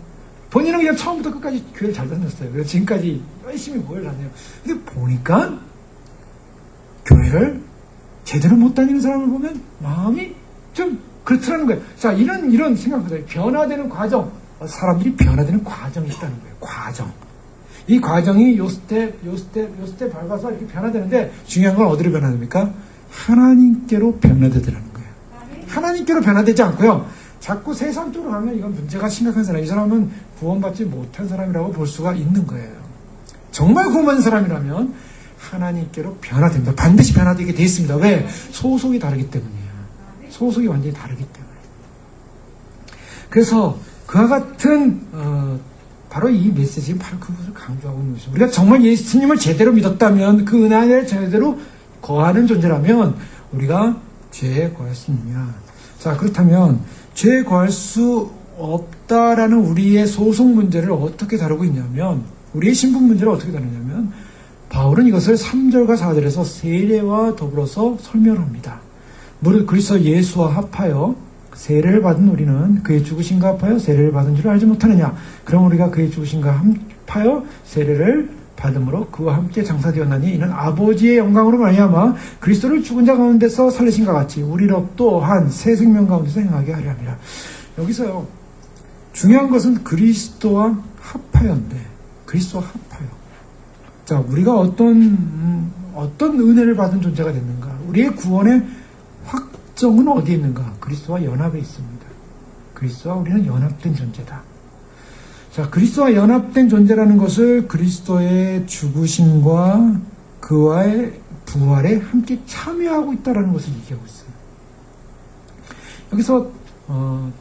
본인은 그냥 처음부터 끝까지 교회를 잘 다녔어요. 그래서 지금까지 열심히 모여를 다녀요. 근데 보니까 교회를 제대로 못 다니는 사람을 보면 마음이 좀 그렇더라는 거예요. 자, 이런 생각보다 변화되는 과정, 사람들이 변화되는 과정이 있다는 거예요. 과정. 이 과정이 요 스텝 밟아서 이렇게 변화되는데 중요한 건 어디로 변화됩니까? 하나님께로 변화되더라는 거예요. 하나님께로 변화되지 않고요. 자꾸 세상 쪽으로 가면 이건 문제가 심각한 사람. 이 사람은 구원받지 못한 사람이라고 볼 수가 있는 거예요. 정말 구원받은 사람이라면 하나님께로 변화됩니다. 반드시 변화되게 되어 있습니다. 왜? 소속이 다르기 때문이에요. 소속이 완전히 다르기 때문에. 그래서 그와 같은 바로 이 메시지는 바로 그것을 강조하고 있는 것이죠. 우리가 정말 예수님을 제대로 믿었다면 그 은혜 안에 제대로 거하는 존재라면 우리가 죄에 거할 수 있느냐. 자, 그렇다면 죄에 거할 수 없다라는 우리의 소속 문제를 어떻게 다루고 있냐면, 우리의 신분 문제를 어떻게 다루냐면, 바울은 이것을 3절과 4절에서 세례와 더불어서 설명합니다. 무릇 그리스도 예수와 합하여 세례를 받은 우리는 그의 죽으심과 합하여 세례를 받은 줄 알지 못하느냐. 그럼 우리가 그의 죽으심과 합하여 세례를 받음으로 그와 함께 장사되었나니 이는 아버지의 영광으로 말미암아 그리스도를 죽은 자 가운데서 살리신과 같이 우리로 또한 새 생명 가운데서 행하게 하려 함이라. 여기서요, 중요한 것은 그리스도와 합하여인데, 그리스도와 합하여. 자, 우리가 어떤 은혜를 받은 존재가 됐는가? 우리의 구원의 확정은 어디에 있는가? 그리스도와 연합에 있습니다. 그리스도와 우리는 연합된 존재다. 자, 그리스도와 연합된 존재라는 것을 그리스도의 죽으심과 그와의 부활에 함께 참여하고 있다는 것을 얘기하고 있어요. 여기서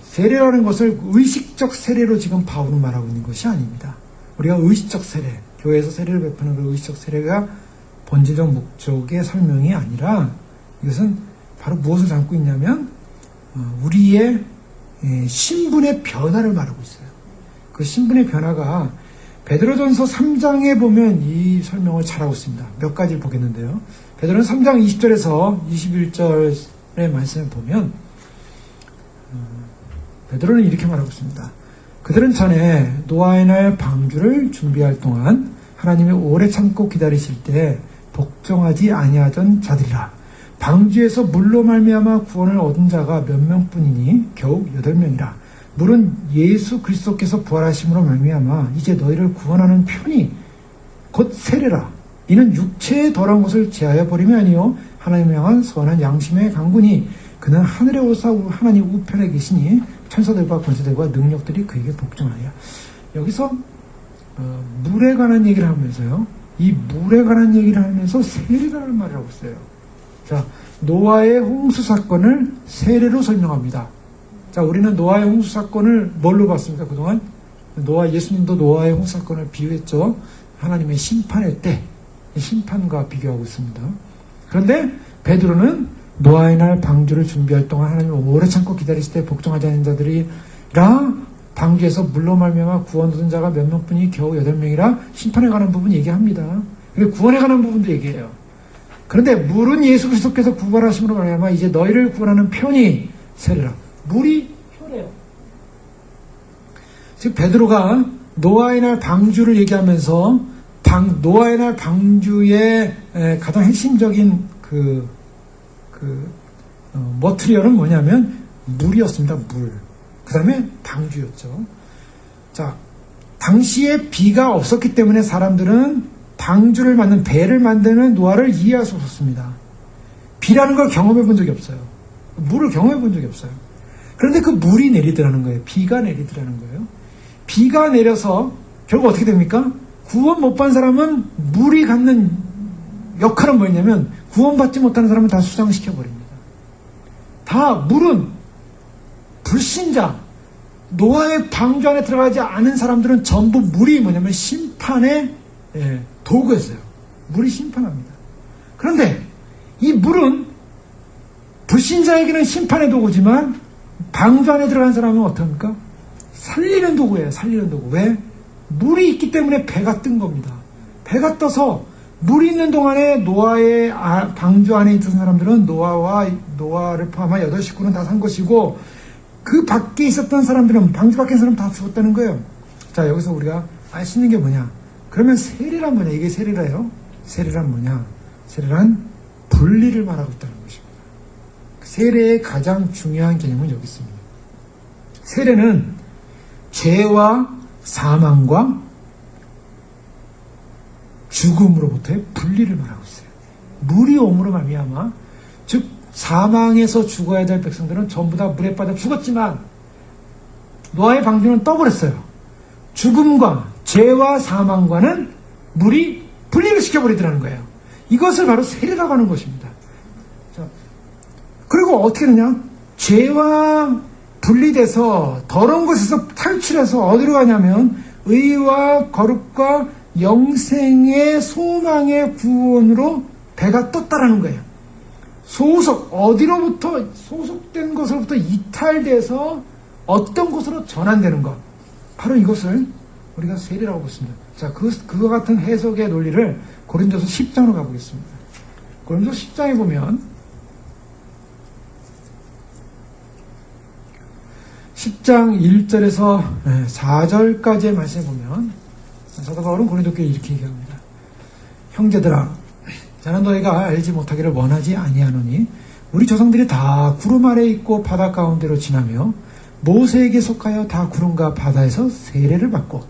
세례라는 것을 의식적 세례로 지금 바울은 말하고 있는 것이 아닙니다. 우리가 의식적 세례, 교회에서 세례를 베푸는 그 의식적 세례가 본질적 목적의 설명이 아니라, 이것은 바로 무엇을 담고 있냐면 우리의 신분의 변화를 말하고 있어요. 그 신분의 변화가 베드로전서 3장에 보면 이 설명을 잘하고 있습니다. 몇 가지를 보겠는데요. 베드로는 3장 20절에서 21절의 말씀을 보면 베드로는 이렇게 말하고 있습니다. 그들은 전에 노아의 날 방주를 준비할 동안 하나님이 오래 참고 기다리실 때 복종하지 아니하던 자들이라. 방주에서 물로 말미암아 구원을 얻은 자가 몇 명뿐이니 겨우 8명이라. 물은 예수 그리스도께서 부활하심으로 말미암아 이제 너희를 구원하는 편이 곧 세례라. 이는 육체의 더러운 것을 제하여 버림이 아니요 하나님을 향한 선한 양심의 강구니 그는 하늘에 오사 하나님 우편에 계시니 천사들과 권세들과 능력들이 그에게 복종하리라. 여기서 물에 관한 얘기를 하면서요, 이 물에 관한 얘기를 하면서 세례라는 말을 하고 있어요. 자, 노아의 홍수 사건을 세례로 설명합니다. 자, 우리는 노아의 홍수 사건을 뭘로 봤습니까? 그동안 예수님도 노아의 홍수 사건을 비유했죠. 하나님의 심판의 때, 심판과 비교하고 있습니다. 그런데 베드로는 노아의 날 방주를 준비할 동안 하나님을 오래 참고 기다리실 때 복종하지 않는 자들이라, 방주에서 물로 말미암아 구원 얻은 자가 몇 명뿐이 겨우 8명이라 심판에 관한 부분 얘기합니다. 근데 구원에 관한 부분도 얘기해요. 그런데 물은 예수 그리스도께서 부활하심으로 말미암아 이제 너희를 구원하는 편이 세례라. 물이 표래요. 즉 베드로가 노아의 날 방주를 얘기하면서 노아의 날 방주의 가장 핵심적인 머트리얼은 뭐냐면 물이었습니다. 물. 그 다음에 방주였죠. 자, 당시에 비가 없었기 때문에 사람들은 방주를 만든 배를 만드는 노아를 이해할 수 없었습니다. 비라는 걸 경험해 본 적이 없어요. 물을 경험해 본 적이 없어요. 그런데 그 물이 내리더라는 거예요. 비가 내리더라는 거예요. 비가 내려서 결국 어떻게 됩니까? 구원 못 받은 사람은 물이 갖는 역할은 뭐였냐면 구원받지 못하는 사람은 다 수장시켜버립니다. 다 물은 불신자, 노아의 방주 안에 들어가지 않은 사람들은 전부 물이 뭐냐면 심판의 도구였어요. 물이 심판합니다. 그런데 이 물은 불신자에게는 심판의 도구지만 방주 안에 들어간 사람은 어떻습니까? 살리는 도구예요. 살리는 도구. 왜? 물이 있기 때문에 배가 뜬 겁니다. 배가 떠서 물이 있는 동안에 노아의 방주 안에 있던 사람들은 노아를 포함한 8식구는 다 산 것이고 그 밖에 있었던 사람들은 방주 밖에 있는 사람 다 죽었다는 거예요. 자, 여기서 우리가 알 수 있는 게 뭐냐? 그러면 세례란 뭐냐? 이게 세례라요. 세례란 뭐냐? 세례란 분리를 말하고 있다는 것입니다. 세례의 가장 중요한 개념은 여기 있습니다. 세례는 죄와 사망과 죽음으로부터의 분리를 말하고 있어요. 물이 옴으로 말미암아, 즉 사망에서 죽어야 될 백성들은 전부 다 물에 빠져 죽었지만 노아의 방주는 떠버렸어요. 죽음과 죄와 사망과는 물이 분리를 시켜버리더라는 거예요. 이것을 바로 세례라고 하는 것입니다. 자, 그리고 어떻게 되냐? 죄와 분리돼서 더러운 곳에서 탈출해서 어디로 가냐면 의와 거룩과 영생의 소망의 구원으로 배가 떴다라는 거예요. 소속된 것으로부터 이탈돼서 어떤 곳으로 전환되는 것, 바로 이것을 우리가 세례라고 보습니다. 자, 그와 같은 해석의 논리를 고린도서 10장으로 가보겠습니다. 고린도서 10장에 보면 10장 1절에서 4절까지의 말씀을 보면 사도 바울은 고린도 교회에 이렇게 얘기합니다. 형제들아, 저는 너희가 알지 못하기를 원하지 아니하노니 우리 조상들이 다 구름 아래에 있고 바다 가운데로 지나며 모세에게 속하여 다 구름과 바다에서 세례를 받고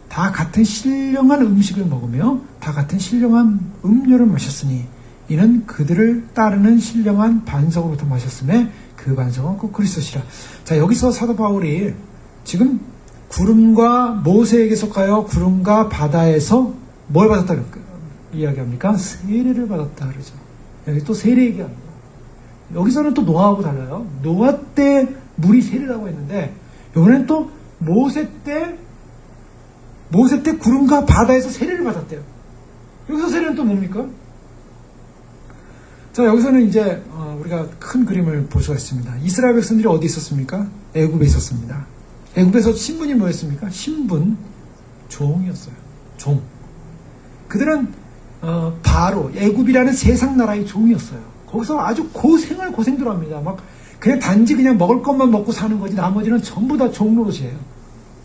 다 같은 신령한 음식을 먹으며 다 같은 신령한 음료를 마셨으니 이는 그들을 따르는 신령한 반석으로부터 마셨음에 그 반석은 곧 그리스도시라. 자, 여기서 사도 바울이 지금 구름과 모세에게 속하여 구름과 바다에서 뭘 받았다 이야기합니까? 세례를 받았다 그러죠. 여기 또 세례 얘기합니다. 여기서는 또 노아하고 달라요. 노아 때 물이 세례라고 했는데 이번에는 또 모세 때 구름과 바다에서 세례를 받았대요. 여기서 세례는 또 뭡니까? 자, 여기서는 이제 우리가 큰 그림을 볼 수가 있습니다. 이스라엘 백성들이 어디 있었습니까? 애굽에 있었습니다. 애굽에서 신분이 뭐였습니까? 신분, 종이었어요. 종. 그들은 바로 애굽이라는 세상 나라의 종이었어요. 거기서 아주 고생들 합니다. 막 그냥 단지 그냥 먹을 것만 먹고 사는 거지 나머지는 전부 다 종노릇이에요.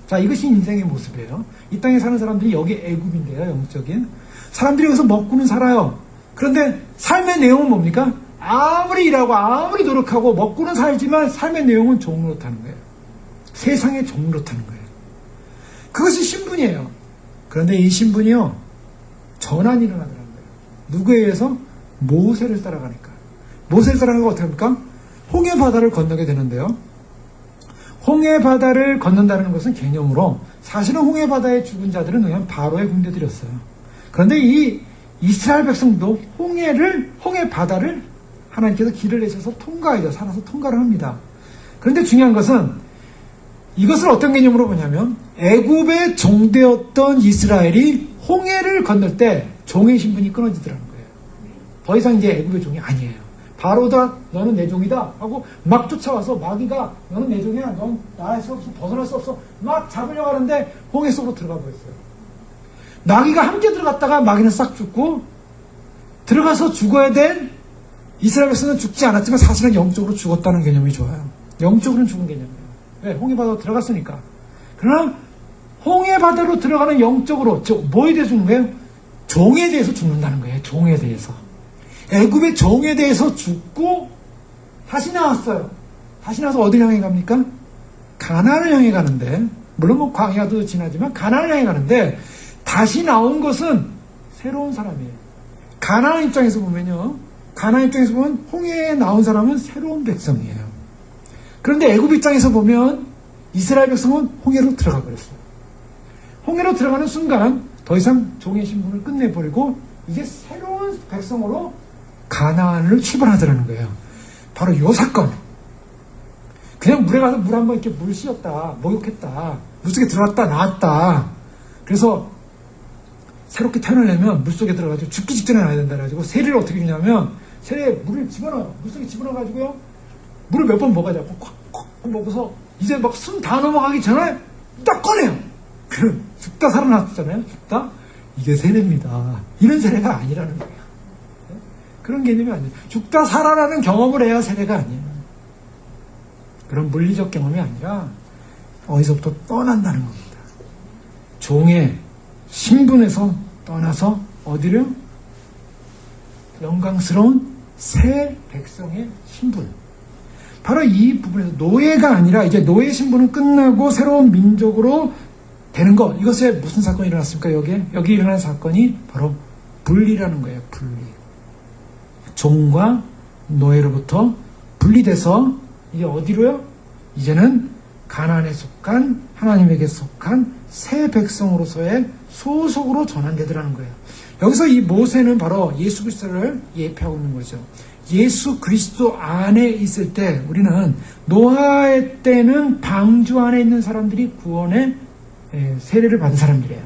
자, 이것이 인생의 모습이에요. 이 땅에 사는 사람들이 여기 애굽인데요. 영적인 사람들이 여기서 먹고는 살아요. 그런데 삶의 내용은 뭡니까? 아무리 일하고 아무리 노력하고 먹고는 살지만 삶의 내용은 종노릇하는 거예요. 세상의 종노릇하는 거예요. 그것이 신분이에요. 그런데 이 신분이요, 전환이 일어나더라는 거예요. 누구에 의해서? 모세를 따라가니까. 모세를 따라가니까 어떻게 합니까? 홍해 바다를 건너게 되는데요. 홍해 바다를 건넌다는 것은 개념으로 사실은 홍해 바다에 죽은 자들은 그냥 바로의 군대들이었어요. 그런데 이 이스라엘 백성도 홍해 바다를 하나님께서 길을 내셔서 통과해요. 살아서 통과를 합니다. 그런데 중요한 것은 이것을 어떤 개념으로 보냐면 애굽의 종되었던 이스라엘이 홍해를 건널 때 종의 신분이 끊어지더라는 거예요. 더 이상 이제 애굽의 종이 아니에요. 바로다, 너는 내 종이다 하고 막 쫓아와서 마귀가 너는 내 종이야, 넌 나에서 벗어날 수 없어 막 잡으려고 하는데 홍해 속으로 들어가 버렸어요. 마귀가 함께 들어갔다가 마귀는 싹 죽고 들어가서 죽어야 될 이스라엘 백성은 죽지 않았지만 사실은 영적으로 죽었다는 개념이 좋아요. 영적으로는 죽은 개념이에요. 왜? 홍해 바다로 들어갔으니까. 그러나 홍해 바다로 들어가는 영적으로 뭐에 대해서 죽는 거예요? 종에 대해서 죽는다는 거예요. 종에 대해서. 애굽의 종에 대해서 죽고 다시 나왔어요. 다시 나와서 어디를 향해 갑니까? 가나안을 향해 가는데, 물론 뭐 광야도 지나지만 가나안을 향해 가는데 다시 나온 것은 새로운 사람이에요. 가나안 입장에서 보면요, 가나안 입장에서 보면 홍해에 나온 사람은 새로운 백성이에요. 그런데 애굽 입장에서 보면 이스라엘 백성은 홍해로 들어가 버렸어요. 홍해로 들어가는 순간 더 이상 종의 신분을 끝내버리고 이제 새로운 백성으로 가나안을 출발하더라는 거예요. 바로 이 사건. 그냥 물에 가서 물 한번 이렇게 물 씌었다, 목욕했다, 물속에 들어갔다 나왔다. 그래서 새롭게 태어나려면 물속에 들어가지고 죽기 직전에 나야 된다 그래가지고 세례를 어떻게 주냐면 세례에 물을 집어넣어요. 물속에 집어넣어가지고요, 물을 몇 번 먹어야 돼. 콱콱 먹어서 이제 막 숨 다 넘어가기 전에 딱 꺼내요. 그 죽다 살아났잖아요. 죽다? 이게 세례입니다. 이런 세례가 아니라는 거예요. 그런 개념이 아니에요. 죽다 살아나는 경험을 해야 세례가 아니에요. 그런 물리적 경험이 아니라 어디서부터 떠난다는 겁니다. 종의 신분에서 떠나서 어디를? 영광스러운 새 백성의 신분. 바로 이 부분에서 노예가 아니라 이제 노예 신분은 끝나고 새로운 민족으로 되는 것. 이것에 무슨 사건이 일어났습니까? 여기 일어난 사건이 바로 분리라는 거예요. 분리. 종과 노예로부터 분리돼서 이제 어디로요? 이제는 가나안에 속한, 하나님에게 속한 새 백성으로서의 소속으로 전환되더라는 거예요. 여기서 이 모세는 바로 예수 그리스도를 예표하고 있는 거죠. 예수 그리스도 안에 있을 때 우리는 노아의 때는 방주 안에 있는 사람들이 구원의 세례를 받은 사람들이에요.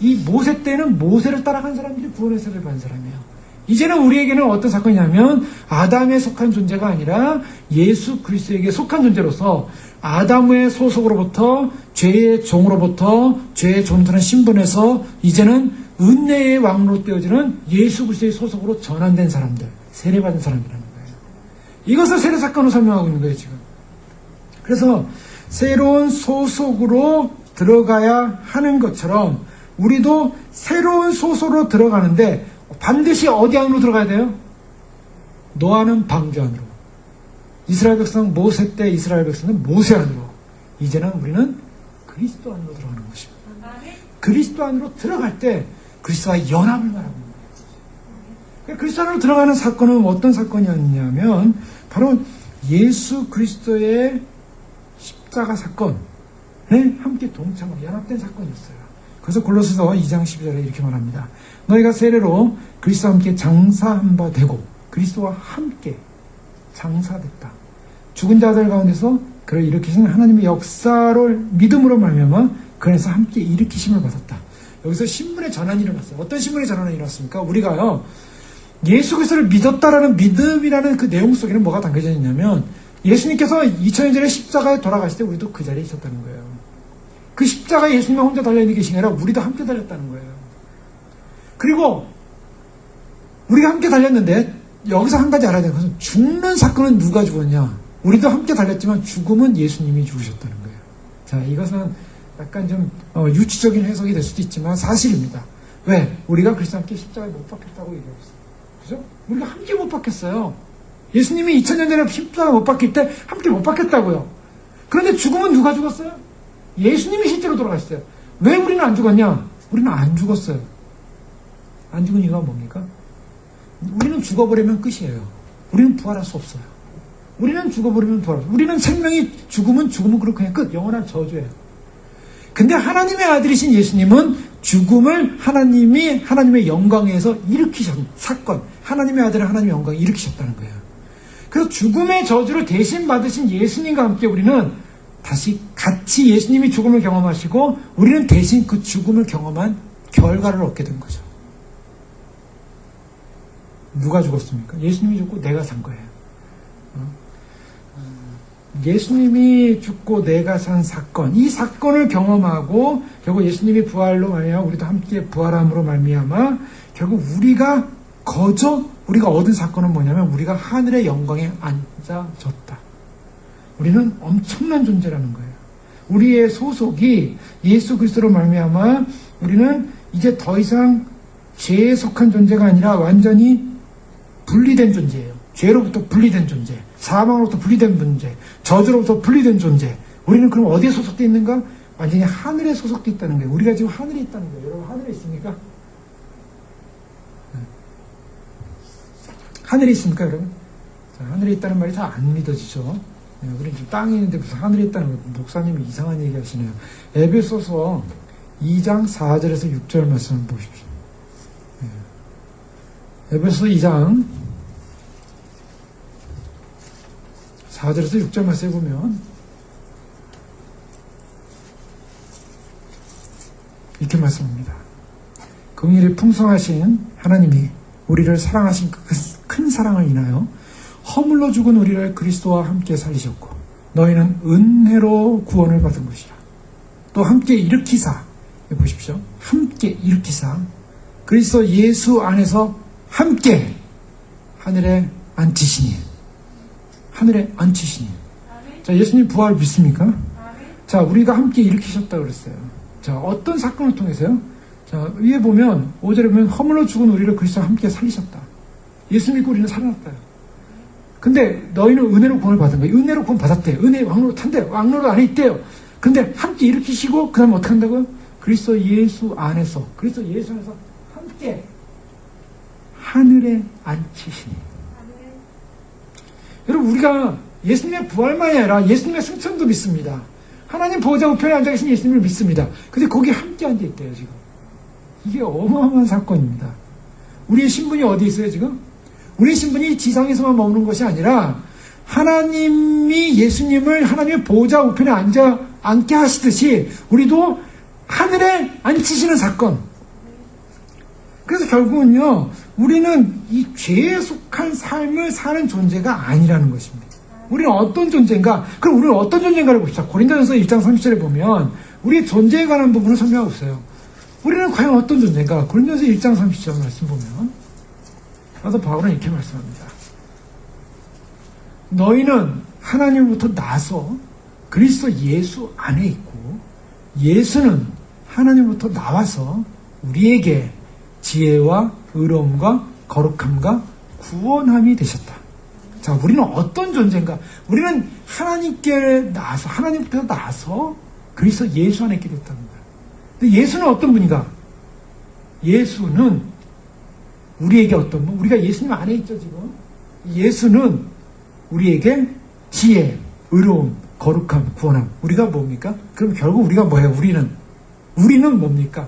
이 모세 때는 모세를 따라간 사람들이 구원의 세례를 받은 사람이에요. 이제는 우리에게는 어떤 사건이냐면 아담에 속한 존재가 아니라 예수 그리스도에게 속한 존재로서 아담의 소속으로부터 죄의 종으로부터 죄의 존재하는 신분에서 이제는 은혜의 왕으로 떼어지는 예수 그리스도의 소속으로 전환된 사람들, 세례받은 사람이라는 거예요. 이것을 세례 사건으로 설명하고 있는 거예요, 지금. 그래서 새로운 소속으로 들어가야 하는 것처럼 우리도 새로운 소속으로 들어가는데 반드시 어디 안으로 들어가야 돼요? 노아는 방주 안으로. 이스라엘 백성 모세 때 이스라엘 백성은 모세 안으로. 이제는 우리는 그리스도 안으로 들어가는 것입니다. 그리스도 안으로 들어갈 때 그리스도와의 연합을 말하고 있는 거예요. 그리스도 안으로 들어가는 사건은 어떤 사건이었냐면 바로 예수 그리스도의 십자가 사건에 함께 동참하고 연합된 사건이었어요. 그래서 골로새서 2장 12절에 이렇게 말합니다. 너희가 세례로 그리스도와 함께 장사한 바 되고 그리스도와 함께 장사됐다. 죽은 자들 가운데서 그를 일으키신 하나님의 역사를 믿음으로 말미암아 그래서 함께 일으키심을 받았다. 여기서 신분의 전환이 일어났어요. 어떤 신분의 전환이 일어났습니까? 우리가요 예수 그리스도를 믿었다라는 믿음이라는 그 내용 속에는 뭐가 담겨져 있냐면 예수님께서 2000년 전에 십자가에 돌아가실 때 우리도 그 자리에 있었다는 거예요. 그 십자가에 예수님만 혼자 달려있는 게 아니라 우리도 함께 달렸다는 거예요. 그리고 우리가 함께 달렸는데 여기서 한 가지 알아야 되는 것은 죽는 사건은 누가 죽었냐? 우리도 함께 달렸지만 죽음은 예수님이 죽으셨다는 거예요. 자, 이것은 약간 좀 유치적인 해석이 될 수도 있지만 사실입니다. 왜? 우리가 그리스도와 함께 십자가에 못 박혔다고 얘기하고 있어요. 그죠? 우리가 함께 못 박혔어요. 예수님이 2000년 전에 십자가에 못 박힐 때 함께 못 박혔다고요. 그런데 죽음은 누가 죽었어요? 예수님이 실제로 돌아가셨어요. 왜 우리는 안 죽었냐? 우리는 안 죽었어요. 안 죽은 이유가 뭡니까? 우리는 죽어버리면 끝이에요. 우리는 부활할 수 없어요. 우리는 죽어버리면 부활할 수 없어요. 우리는 생명이 죽으면 그렇게 그냥 끝. 영원한 저주예요. 근데 하나님의 아들이신 예수님은 죽음을 하나님이 하나님의 영광에서 일으키신 사건. 하나님의 아들을 하나님의 영광에 일으키셨다는 거예요. 그래서 죽음의 저주를 대신 받으신 예수님과 함께 우리는 다시 같이 예수님이 죽음을 경험하시고 우리는 대신 그 죽음을 경험한 결과를 얻게 된 거죠. 누가 죽었습니까? 예수님이 죽고 내가 산 거예요. 예수님이 죽고 내가 산 사건, 이 사건을 경험하고 결국 예수님이 부활로 말미암아 우리도 함께 부활함으로 말미암아 결국 우리가 얻은 사건은 뭐냐면 우리가 하늘의 영광에 앉아졌다. 우리는 엄청난 존재라는 거예요. 우리의 소속이 예수 그리스도로 말미암아 우리는 이제 더 이상 죄에 속한 존재가 아니라 완전히 분리된 존재예요. 죄로부터 분리된 존재, 사망으로부터 분리된 존재, 저주로부터 분리된 존재. 우리는 그럼 어디에 소속되어 있는가? 완전히 하늘에 소속되어 있다는 거예요. 우리가 지금 하늘에 있다는 거예요. 여러분 하늘에 있습니까? 하늘에 있습니까, 여러분? 자, 하늘에 있다는 말이 잘 안 믿어지죠. 우리는 지금 땅에 있는데 무슨 하늘에 있다는 거예요. 목사님이 이상한 얘기 하시네요. 에베소서 2장 4절에서 6절 말씀을 보십시오. 에베소서 2장 4절에서 6절 말씀에 보면 이렇게 말씀합니다. 긍휼이 풍성하신 하나님이 우리를 사랑하신 그 큰 사랑을 인하여 허물로 죽은 우리를 그리스도와 함께 살리셨고 너희는 은혜로 구원을 받은 것이라. 또 함께 일으키사, 보십시오. 함께 일으키사 그리스도 예수 안에서 함께 하늘에 앉히시니. 하늘에 앉히시니. 자, 예수님 부활 믿습니까? 자, 우리가 함께 일으키셨다고 그랬어요. 자, 어떤 사건을 통해서요? 자, 위에 보면 5절에 보면 허물로 죽은 우리를 그리스도와 함께 살리셨다. 예수 믿고 우리는 살아났다. 근데 너희는 은혜로 구원을 받은 거예요. 은혜로 구원 받았대요. 은혜의 왕로로 탄대요. 왕로로 안에 있대요. 근데 함께 일으키시고 그 다음에 어떻게 한다고요? 그리스도 예수 안에서 함께 하늘에 앉히시니. 여러분 우리가 예수님의 부활만이 아니라 예수님의 승천도 믿습니다. 하나님 보호자 우편에 앉아 계신 예수님을 믿습니다. 근데 거기 함께 앉아 있대요 지금. 이게 어마어마한 사건입니다. 우리의 신분이 어디 있어요 지금? 우리의 신분이 지상에서만 머무는 것이 아니라 하나님이 예수님을 하나님의 보호자 우편에 앉게 하시듯이 우리도 하늘에 앉히시는 사건. 그래서 결국은요, 우리는 이 죄에 속한 삶을 사는 존재가 아니라는 것입니다. 우리는 어떤 존재인가? 그럼 우리는 어떤 존재인가를 봅시다. 고린도전서 1장 30절에 보면 우리의 존재에 관한 부분을 설명하고 있어요. 우리는 과연 어떤 존재인가? 고린도전서 1장 30절 말씀 보면 사도 바울은 이렇게 말씀합니다. 너희는 하나님으로부터 나서 그리스도 예수 안에 있고 예수는 하나님으로부터 나와서 우리에게 지혜와 의로움과 거룩함과 구원함이 되셨다. 자, 우리는 어떤 존재인가? 우리는 하나님께 나서, 하나님께서 나서 그리스도 예수 안에 있게 됐답니다. 근데 예수는 어떤 분인가? 예수는 우리에게 어떤 분? 우리가 예수님 안에 있죠, 지금. 예수는 우리에게 지혜, 의로움, 거룩함, 구원함. 우리가 뭡니까? 그럼 결국 우리가 뭐예요? 우리는 뭡니까?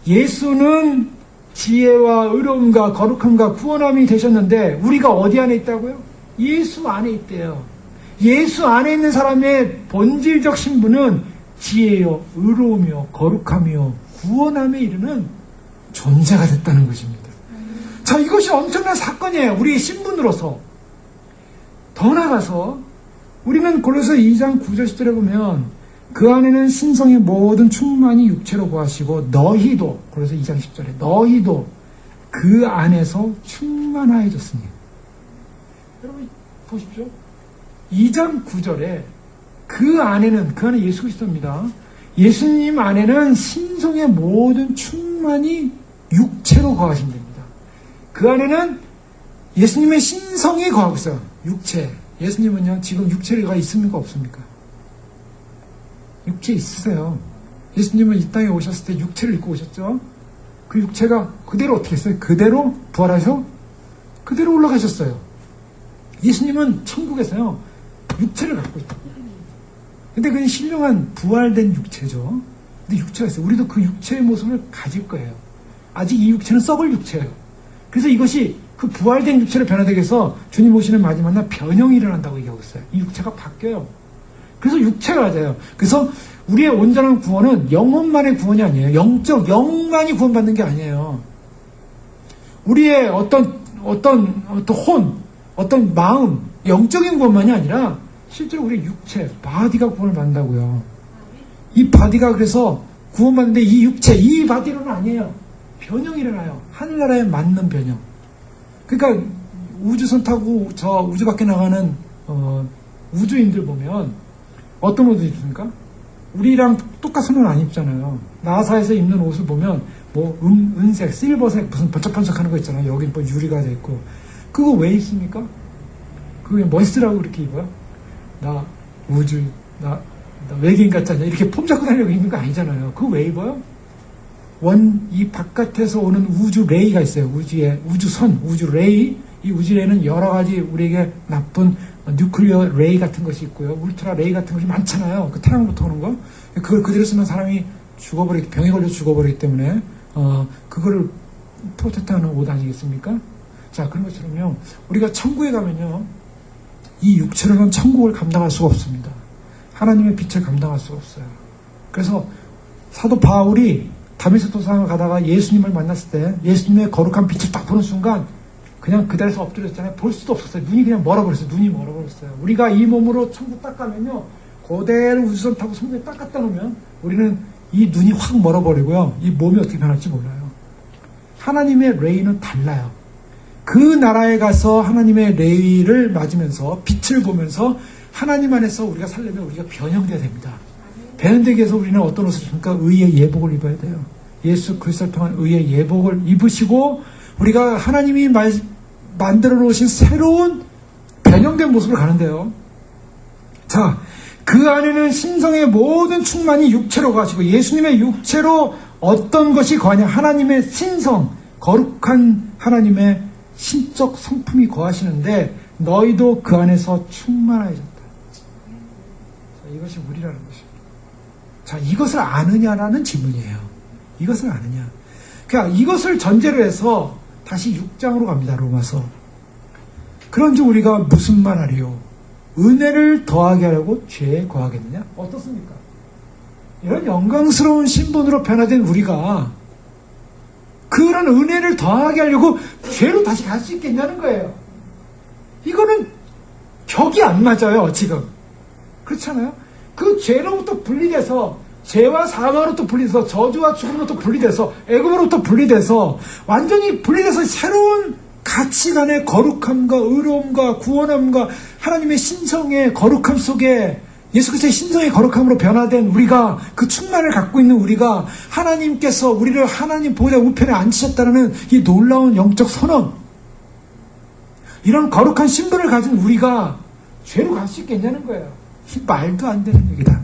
예수는 지혜와 의로움과 거룩함과 구원함이 되셨는데 우리가 어디 안에 있다고요? 예수 안에 있대요. 예수 안에 있는 사람의 본질적 신분은 지혜요, 의로움이요, 거룩함이요, 구원함에 이르는 존재가 됐다는 것입니다. 자, 이것이 엄청난 사건이에요. 우리의 신분으로서. 더 나아가서 우리는 골로새 2장 9절 10절에 보면 그 안에는 신성의 모든 충만이 육체로 거하시고 너희도, 골로새 2장 10절에 너희도 그 안에서 충만하여졌으니. 여러분 보십시오. 2장 9절에 그 안에 예수 그리스도입니다. 예수님 안에는 신성의 모든 충만이 육체로 거하신답니다. 그 안에는 예수님의 신성이 거하고 있어요. 육체. 예수님은요, 지금 육체가 있습니까? 없습니까? 육체 있으세요. 예수님은 이 땅에 오셨을 때 육체를 입고 오셨죠? 그 육체가 그대로 어떻게 했어요? 그대로 부활하셔? 그대로 올라가셨어요. 예수님은 천국에서요, 육체를 갖고 있다. 근데 그건 신령한 부활된 육체죠. 근데 육체가 있어요. 우리도 그 육체의 모습을 가질 거예요. 아직 이 육체는 썩을 육체예요. 그래서 이것이 그 부활된 육체로 변화되게 해서 주님 오시는 마지막 날 변형이 일어난다고 얘기하고 있어요. 이 육체가 바뀌어요. 그래서 육체가 맞아요. 그래서 우리의 온전한 구원은 영혼만의 구원이 아니에요. 영만이 구원받는 게 아니에요. 우리의 어떤 혼, 어떤 마음, 영적인 구원만이 아니라 실제로 우리의 육체, 바디가 구원을 받는다고요. 이 바디가 그래서 구원받는데 이 육체, 이 바디로는 아니에요. 변형이 일어나요. 하늘나라에 맞는 변형. 그러니까 우주선 타고 저 우주 밖에 나가는 우주인들 보면 어떤 옷을 입습니까? 우리랑 똑같은 옷 안 입잖아요. 나사에서 입는 옷을 보면 뭐 은색, 실버색 무슨 번쩍번쩍하는 거 있잖아요. 여긴 뭐 유리가 돼 있고. 그거 왜 입습니까? 그게 멋있으라고 그렇게 입어요? 나 외계인 같지 않냐? 이렇게 폼 잡고 다니려고 입는 거 아니잖아요. 그거 왜 입어요? 이 바깥에서 오는 우주 레이가 있어요. 우주선, 우주 레이. 이 우주 레이는 여러 가지 우리에게 나쁜 뉴클리어 레이 같은 것이 있고요. 울트라 레이 같은 것이 많잖아요. 그 태양으로부터 오는 거. 그걸 그대로 쓰면 사람이 병에 걸려 죽어버리기 때문에, 그거를 프로텍트하는 옷 아니겠습니까? 자, 그런 것처럼요. 우리가 천국에 가면요. 이 육체로는 천국을 감당할 수가 없습니다. 하나님의 빛을 감당할 수가 없어요. 그래서 사도 바울이 다메섹 도상을 가다가 예수님을 만났을 때 예수님의 거룩한 빛을 딱 보는 순간 그냥 그 자리에서 엎드렸잖아요. 볼 수도 없었어요. 눈이 그냥 멀어버렸어요. 우리가 이 몸으로 천국 딱 가면요. 그대로 우주선 타고 성경에 딱 갖다 놓으면 우리는 이 눈이 확 멀어버리고요. 이 몸이 어떻게 변할지 몰라요. 하나님의 레이는 달라요. 그 나라에 가서 하나님의 레이를 맞으면서 빛을 보면서 하나님 안에서 우리가 살려면 우리가 변형돼야 됩니다. 변형되기 위해서 우리는 어떤 옷을 입습니까? 의의 예복을 입어야 돼요. 예수 그리스도를 통한 의의 예복을 입으시고 우리가 하나님이 만들어 놓으신 새로운 변형된 모습을 가는데요. 자, 그 안에는 신성의 모든 충만이 육체로 거하시고 예수님의 육체로 어떤 것이 거하냐? 하나님의 신성, 거룩한 하나님의 신적 성품이 거하시는데 너희도 그 안에서 충만해졌다. 자, 이것이 우리라는 것입니다. 자, 이것을 아느냐라는 질문이에요. 이것을 아느냐. 그러니까 이것을 전제로 해서 다시 6장으로 갑니다. 로마서. 그런즉 우리가 무슨 말하리요? 은혜를 더하게 하려고 죄에 거하겠느냐? 어떻습니까? 이런 영광스러운 신분으로 변화된 우리가 그런 은혜를 더하게 하려고 죄로 다시 갈 수 있겠냐는 거예요. 이거는 격이 안 맞아요, 지금. 그렇잖아요? 그 죄로부터 분리돼서, 죄와 사망으로부터 분리돼서, 저주와 죽음으로부터 분리돼서, 애굽으로부터 분리돼서, 완전히 분리돼서 새로운 가치관의 거룩함과 의로움과 구원함과 하나님의 신성의 거룩함 속에 예수 그리스도의 신성의 거룩함으로 변화된 우리가, 그 충만을 갖고 있는 우리가 하나님께서 우리를 하나님 보좌 우편에 앉히셨다는 이 놀라운 영적 선언, 이런 거룩한 신분을 가진 우리가 죄로 갈 수 있겠냐는 거예요. 말도 안 되는 얘기다.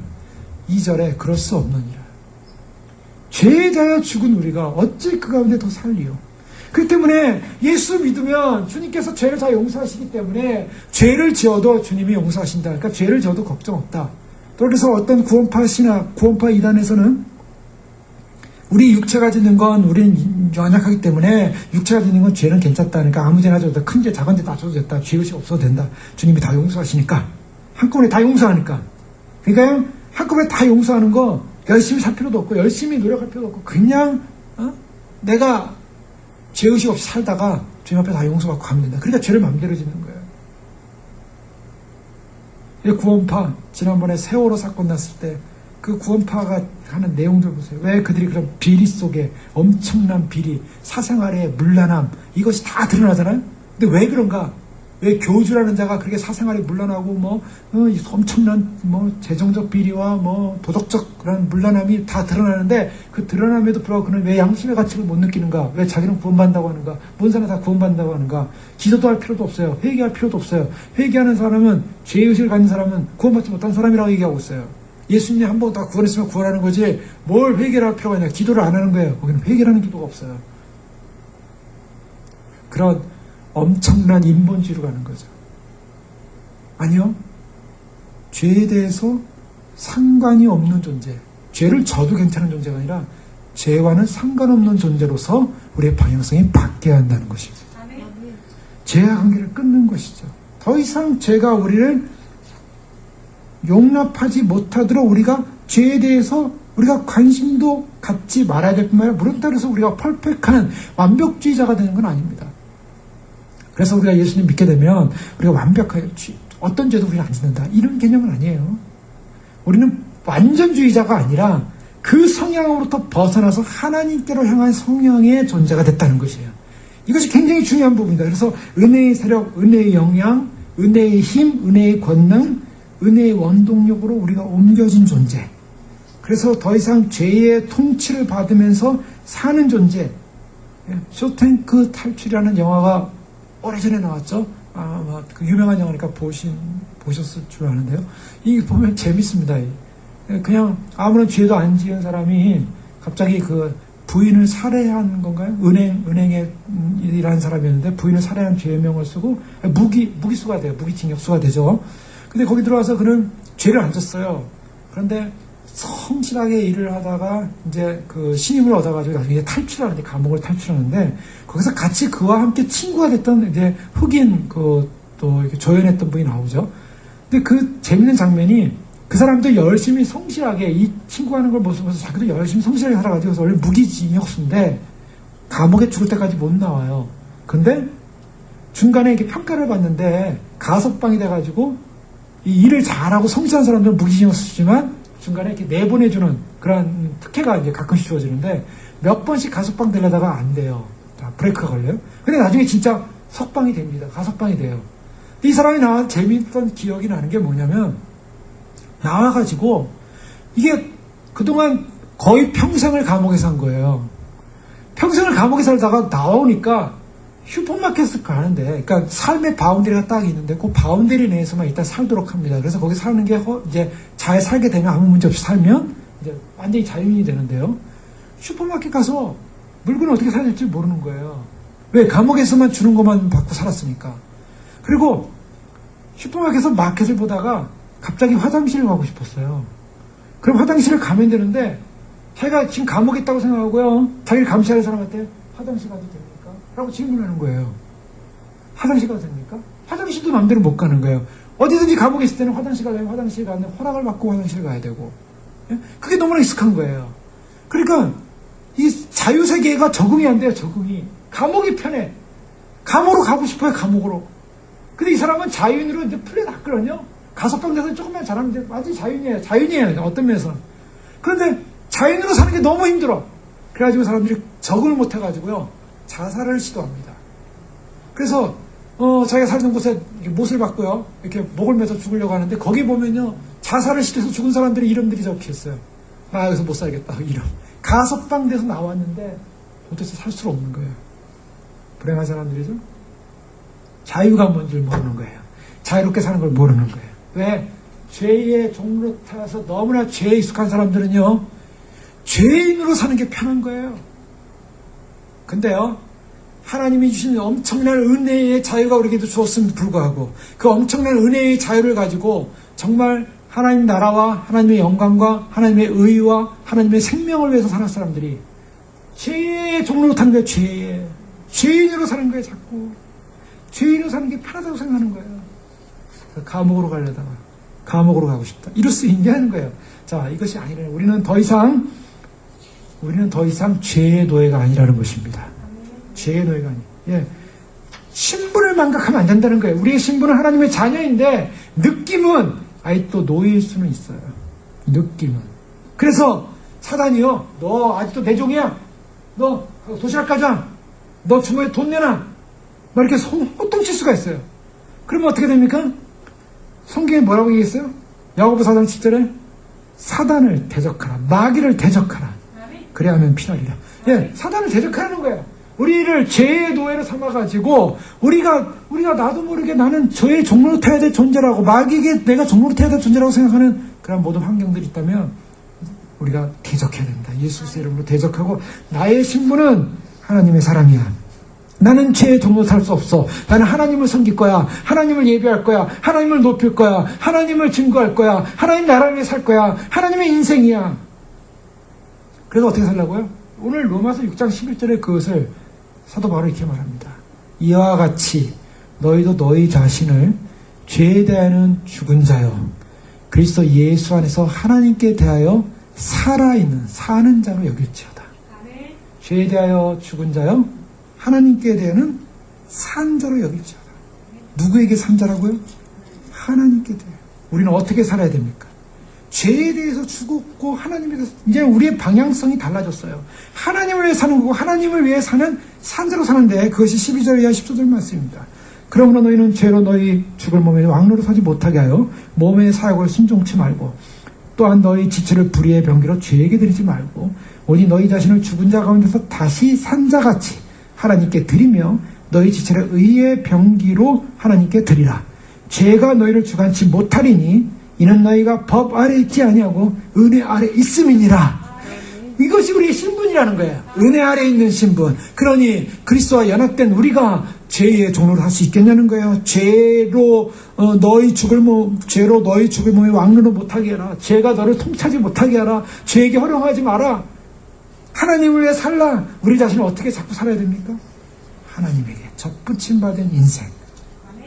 2절에 그럴 수 없느니라. 죄에 대하여 죽은 우리가 어찌 그 가운데 더 살리요. 그렇기 때문에 예수 믿으면 주님께서 죄를 다 용서하시기 때문에 죄를 지어도 주님이 용서하신다. 그러니까 죄를 지어도 걱정 없다. 또 그래서 어떤 구원파 신학, 구원파 이단에서는 우리 육체가 짓는 건 우리는 연약하기 때문에 육체가 짓는 건 죄는 괜찮다. 그러니까 아무 죄나 줘도 큰 죄, 작은 죄 다 줘도 됐다. 죄의식 없어도 된다. 주님이 다 용서하시니까. 한꺼번에 다 용서하니까. 그러니까요, 한꺼번에 다 용서하는 거 열심히 살 필요도 없고 열심히 노력할 필요도 없고 그냥 내가 죄의식 없이 살다가 주님 앞에 다 용서받고 가면 된다. 그러니까 죄를 마음대로 짓는 거예요. 이 구원파, 지난번에 세월호 사건 났을 때 그 구원파가 하는 내용들 보세요. 왜 그들이 그런 비리 속에 엄청난 비리, 사생활의 문란함, 이것이 다 드러나잖아요. 근데 왜 그런가? 왜 교주라는 자가 그렇게 사생활이 문란하고 엄청난 재정적 비리와 도덕적 그런 문란함이 다 드러나는데, 그 드러남에도 불구하고 그는 왜 양심의 가치를 못 느끼는가? 왜 자기는 구원받는다고 하는가? 모든 사람이 다 구원받는다고 하는가? 기도도 할 필요도 없어요. 회개할 필요도 없어요. 회개하는 사람은, 죄의식을 가진 사람은 구원받지 못한 사람이라고 얘기하고 있어요. 예수님이 한 번 다 구원했으면 구원하는 거지 뭘 회개를 할 필요가 있냐? 기도를 안 하는 거예요. 거기는 회개라는 기도가 없어요. 그런 엄청난 인본주의로 가는 거죠. 아니요. 죄에 대해서 상관이 없는 존재, 죄를 져도 괜찮은 존재가 아니라 죄와는 상관없는 존재로서 우리의 방향성이 바뀌어야 한다는 것이죠. 죄와 관계를 끊는 것이죠. 더 이상 죄가 우리를 용납하지 못하도록 우리가 죄에 대해서 우리가 관심도 갖지 말아야 될 뿐만 아니라, 물론 따라서 우리가 퍼펙트한 완벽주의자가 되는 건 아닙니다. 그래서 우리가 예수님 믿게 되면 우리가 완벽하게 어떤 죄도 우리가 안 짓는다, 이런 개념은 아니에요. 우리는 완전주의자가 아니라 그 성향으로부터 벗어나서 하나님께로 향한 성향의 존재가 됐다는 것이에요. 이것이 굉장히 중요한 부분입니다. 그래서 은혜의 세력, 은혜의 영향, 은혜의 힘, 은혜의 권능, 은혜의 원동력으로 우리가 옮겨진 존재. 그래서 더 이상 죄의 통치를 받으면서 사는 존재. 쇼탱크 탈출이라는 영화가 오래전에 나왔죠. 그 유명한 영화니까 보셨을 줄 아는데요. 이게 보면 재밌습니다. 그냥 아무런 죄도 안 지은 사람이 갑자기 그 부인을 살해한 건가요? 은행에 일하는 사람이었는데 부인을 살해한 죄명을 쓰고 무기수가 돼요. 무기징역수가 되죠. 근데 거기 들어와서 그는 죄를 안 졌어요. 그런데 성실하게 일을 하다가 이제 그 신임을 얻어가지고 나중에 탈출하는데, 감옥을 탈출하는데, 거기서 같이 그와 함께 친구가 됐던 이제 흑인 또 이렇게 조연했던 분이 나오죠. 근데 그 재밌는 장면이, 그 사람도 열심히 성실하게 이 친구가 하는 걸 모습에서 자기도 열심히 성실하게 살아가지고 원래 무기징역수인데 감옥에 죽을 때까지 못 나와요. 근데 중간에 이렇게 평가를 받는데 가석방이 돼가지고 이 일을 잘하고 성실한 사람들은 무기징역수지만 중간에 이렇게 내보내주는 그런 특혜가 이제 가끔씩 주어지는데, 몇 번씩 가석방 되려다가 안 돼요. 브레이크가 걸려요. 근데 나중에 진짜 석방이 됩니다. 가석방이 돼요. 이 사람이 나와 재미있던 기억이 나는 게 뭐냐면, 나와가지고 이게 그동안 거의 평생을 감옥에 산 거예요. 평생을 감옥에 살다가 나오니까 슈퍼마켓을 가는데, 그러니까 삶의 바운더리가 딱 있는데 그 바운더리 내에서만 일단 살도록 합니다. 그래서 거기 사는 게 이제 잘 살게 되면, 아무 문제 없이 살면 이제 완전히 자유인이 되는데요. 슈퍼마켓 가서 물건을 어떻게 사야 될지 모르는 거예요. 왜? 감옥에서만 주는 것만 받고 살았으니까. 그리고 슈퍼마켓에서 마켓을 보다가 갑자기 화장실을 가고 싶었어요. 그럼 화장실을 가면 되는데, 자기가 지금 감옥에 있다고 생각하고요, 자기를 감시하는 사람한테 화장실 가도 됩니까? 라고 질문하는 거예요. 화장실 가도 됩니까? 화장실도 마음대로 못 가는 거예요. 어디든지 감옥에 있을 때는 화장실 가려면 화장실 가는데 허락을 받고 화장실 가야 되고. 그게 너무나 익숙한 거예요. 그러니까 이 자유세계가 적응이 안 돼요. 적응이. 감옥이 편해. 감옥으로 가고 싶어요. 감옥으로. 근데 이 사람은 자유인으로 이제 풀려났거든요. 가석방 돼서 조금만 잘하면 이제 완전 자유인이에요. 자유인이에요. 어떤 면에서. 그런데 자유인으로 사는 게 너무 힘들어. 그래가지고 사람들이 적응을 못해가지고요. 자살을 시도합니다. 그래서 자기가 살던 곳에 못을 받고요. 이렇게 목을 매서 죽으려고 하는데 거기 보면요. 자살을 시도해서 죽은 사람들의 이름들이 적혀있어요. 나 여기서 못 살겠다. 이름. 가석방 돼서 나왔는데 도대체 살 수가 없는 거예요. 불행한 사람들이죠. 자유가 뭔지를 모르는 거예요. 자유롭게 사는 걸 모르는 거예요. 왜? 죄의 종로 타서 너무나 죄에 익숙한 사람들은요. 죄인으로 사는 게 편한 거예요. 근데요. 하나님이 주신 엄청난 은혜의 자유가 우리에게도 주었음에도 불구하고 그 엄청난 은혜의 자유를 가지고 정말 하나님 나라와 하나님의 영광과 하나님의 의와 하나님의 생명을 위해서 사는 사람들이 죄의 종로로 타는 거예요. 죄인으로 사는 거예요. 자꾸 죄인으로 사는 게 편하다고 생각하는 거예요. 감옥으로 가려다가 감옥으로 가고 싶다. 이럴 수 있냐는 거예요. 자, 이것이 아니라 우리는 더 이상 죄의 노예가 아니라는 것입니다. 죄의 노예가 아니에요. 예. 신분을 망각하면 안 된다는 거예요. 우리의 신분은 하나님의 자녀인데 느낌은 아직도 노예일 수는 있어요. 느낌은. 그래서 사단이요. 너 아직도 내 종이야. 너 도시락 가자. 너 주머니에 돈 내놔. 막 이렇게 호통칠 수가 있어요. 그러면 어떻게 됩니까? 성경에 뭐라고 얘기했어요? 야고보 4장 10절에 사단을 대적하라. 마귀를 대적하라. 그래야 하면 피하리라. 예, 사단을 대적하라는 거예요. 우리를 죄의 노예로 삼아가지고 우리가 나도 모르게 나는 저의 종로로 타야 될 존재라고 마귀에게 내가 종로로 타야 될 존재라고 생각하는 그런 모든 환경들이 있다면 우리가 대적해야 됩니다. 예수의 이름으로 대적하고 나의 신분은 하나님의 사람이야. 나는 죄의 종로로 살 수 없어. 나는 하나님을 섬길 거야. 하나님을 예배할 거야. 하나님을 높일 거야. 하나님을 증거할 거야. 하나님 나라를 위해 살 거야. 하나님의 인생이야. 그래서 어떻게 살라고요? 오늘 로마서 6장 11절에 그것을 사도 바울이 이렇게 말합니다. 이와 같이 너희도 너희 자신을 죄에 대하여는 죽은 자요 그리스도 예수 안에서 하나님께 대하여 살아있는 사는 자로 여길지어다. 죄에 대하여 죽은 자요 하나님께 대하여는 산 자로 여길지어다. 누구에게 산 자라고요? 하나님께 대하여. 우리는 어떻게 살아야 됩니까? 죄에 대해서 죽었고 하나님에 대해서 이제 우리의 방향성이 달라졌어요. 하나님을 위해 사는 거고 하나님을 위해 사는 산자로 사는데 그것이 12절 이하 14절 말씀입니다. 그러므로 너희는 죄로 너희 죽을 몸에 왕노로 서지 못하게 하여 몸의 사욕을 순종치 말고 또한 너희 지체를 불의의 병기로 죄에게 드리지 말고 오직 너희 자신을 죽은 자 가운데서 다시 산 자같이 하나님께 드리며 너희 지체를 의의 병기로 하나님께 드리라. 죄가 너희를 주관치 못하리니 이는 너희가 법 아래 있지 아니하고 은혜 아래 있음이니라. 이것이 우리의 신분이라는 거예요. 은혜 아래 있는 신분. 그러니 그리스도와 연합된 우리가 죄의 종로를 할 수 있겠냐는 거예요. 죄로 너희 죽을 몸에 왕노로 못하게 해라. 죄가 너를 통치하지 못하게 하라. 죄에게 허용하지 마라. 하나님을 위해 살라. 우리 자신을 어떻게 자꾸 살아야 됩니까? 하나님에게 접붙임 받은 인생.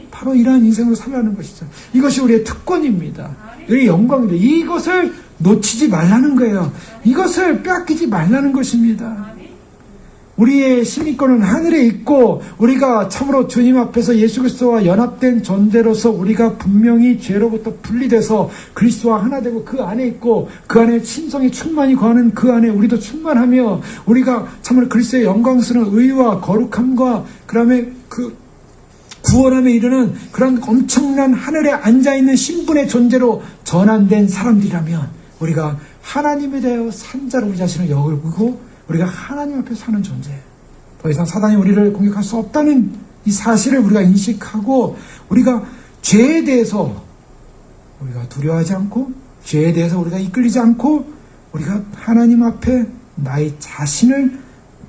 바로 이러한 인생으로 살라는 것이죠. 이것이 우리의 특권입니다. 우리의 영광입니다. 이것을 놓치지 말라는 거예요. 이것을 빼앗기지 말라는 것입니다. 우리의 신의권은 하늘에 있고 우리가 참으로 주님 앞에서 예수 그리스도와 연합된 존재로서 우리가 분명히 죄로부터 분리돼서 그리스도와 하나 되고 그 안에 있고 그 안에 신성이 충만히 거하는 그 안에 우리도 충만하며 우리가 참으로 그리스도의 영광스러운 의와 거룩함과 그다음에 그 구원함에 이르는 그런 엄청난 하늘에 앉아있는 신분의 존재로 전환된 사람들이라면 우리가 하나님에 대하여 산자로 우리 자신을 여기고 우리가 하나님 앞에 사는 존재. 더 이상 사단이 우리를 공격할 수 없다는 이 사실을 우리가 인식하고 우리가 죄에 대해서 우리가 두려워하지 않고 죄에 대해서 우리가 이끌리지 않고 우리가 하나님 앞에 나의 자신을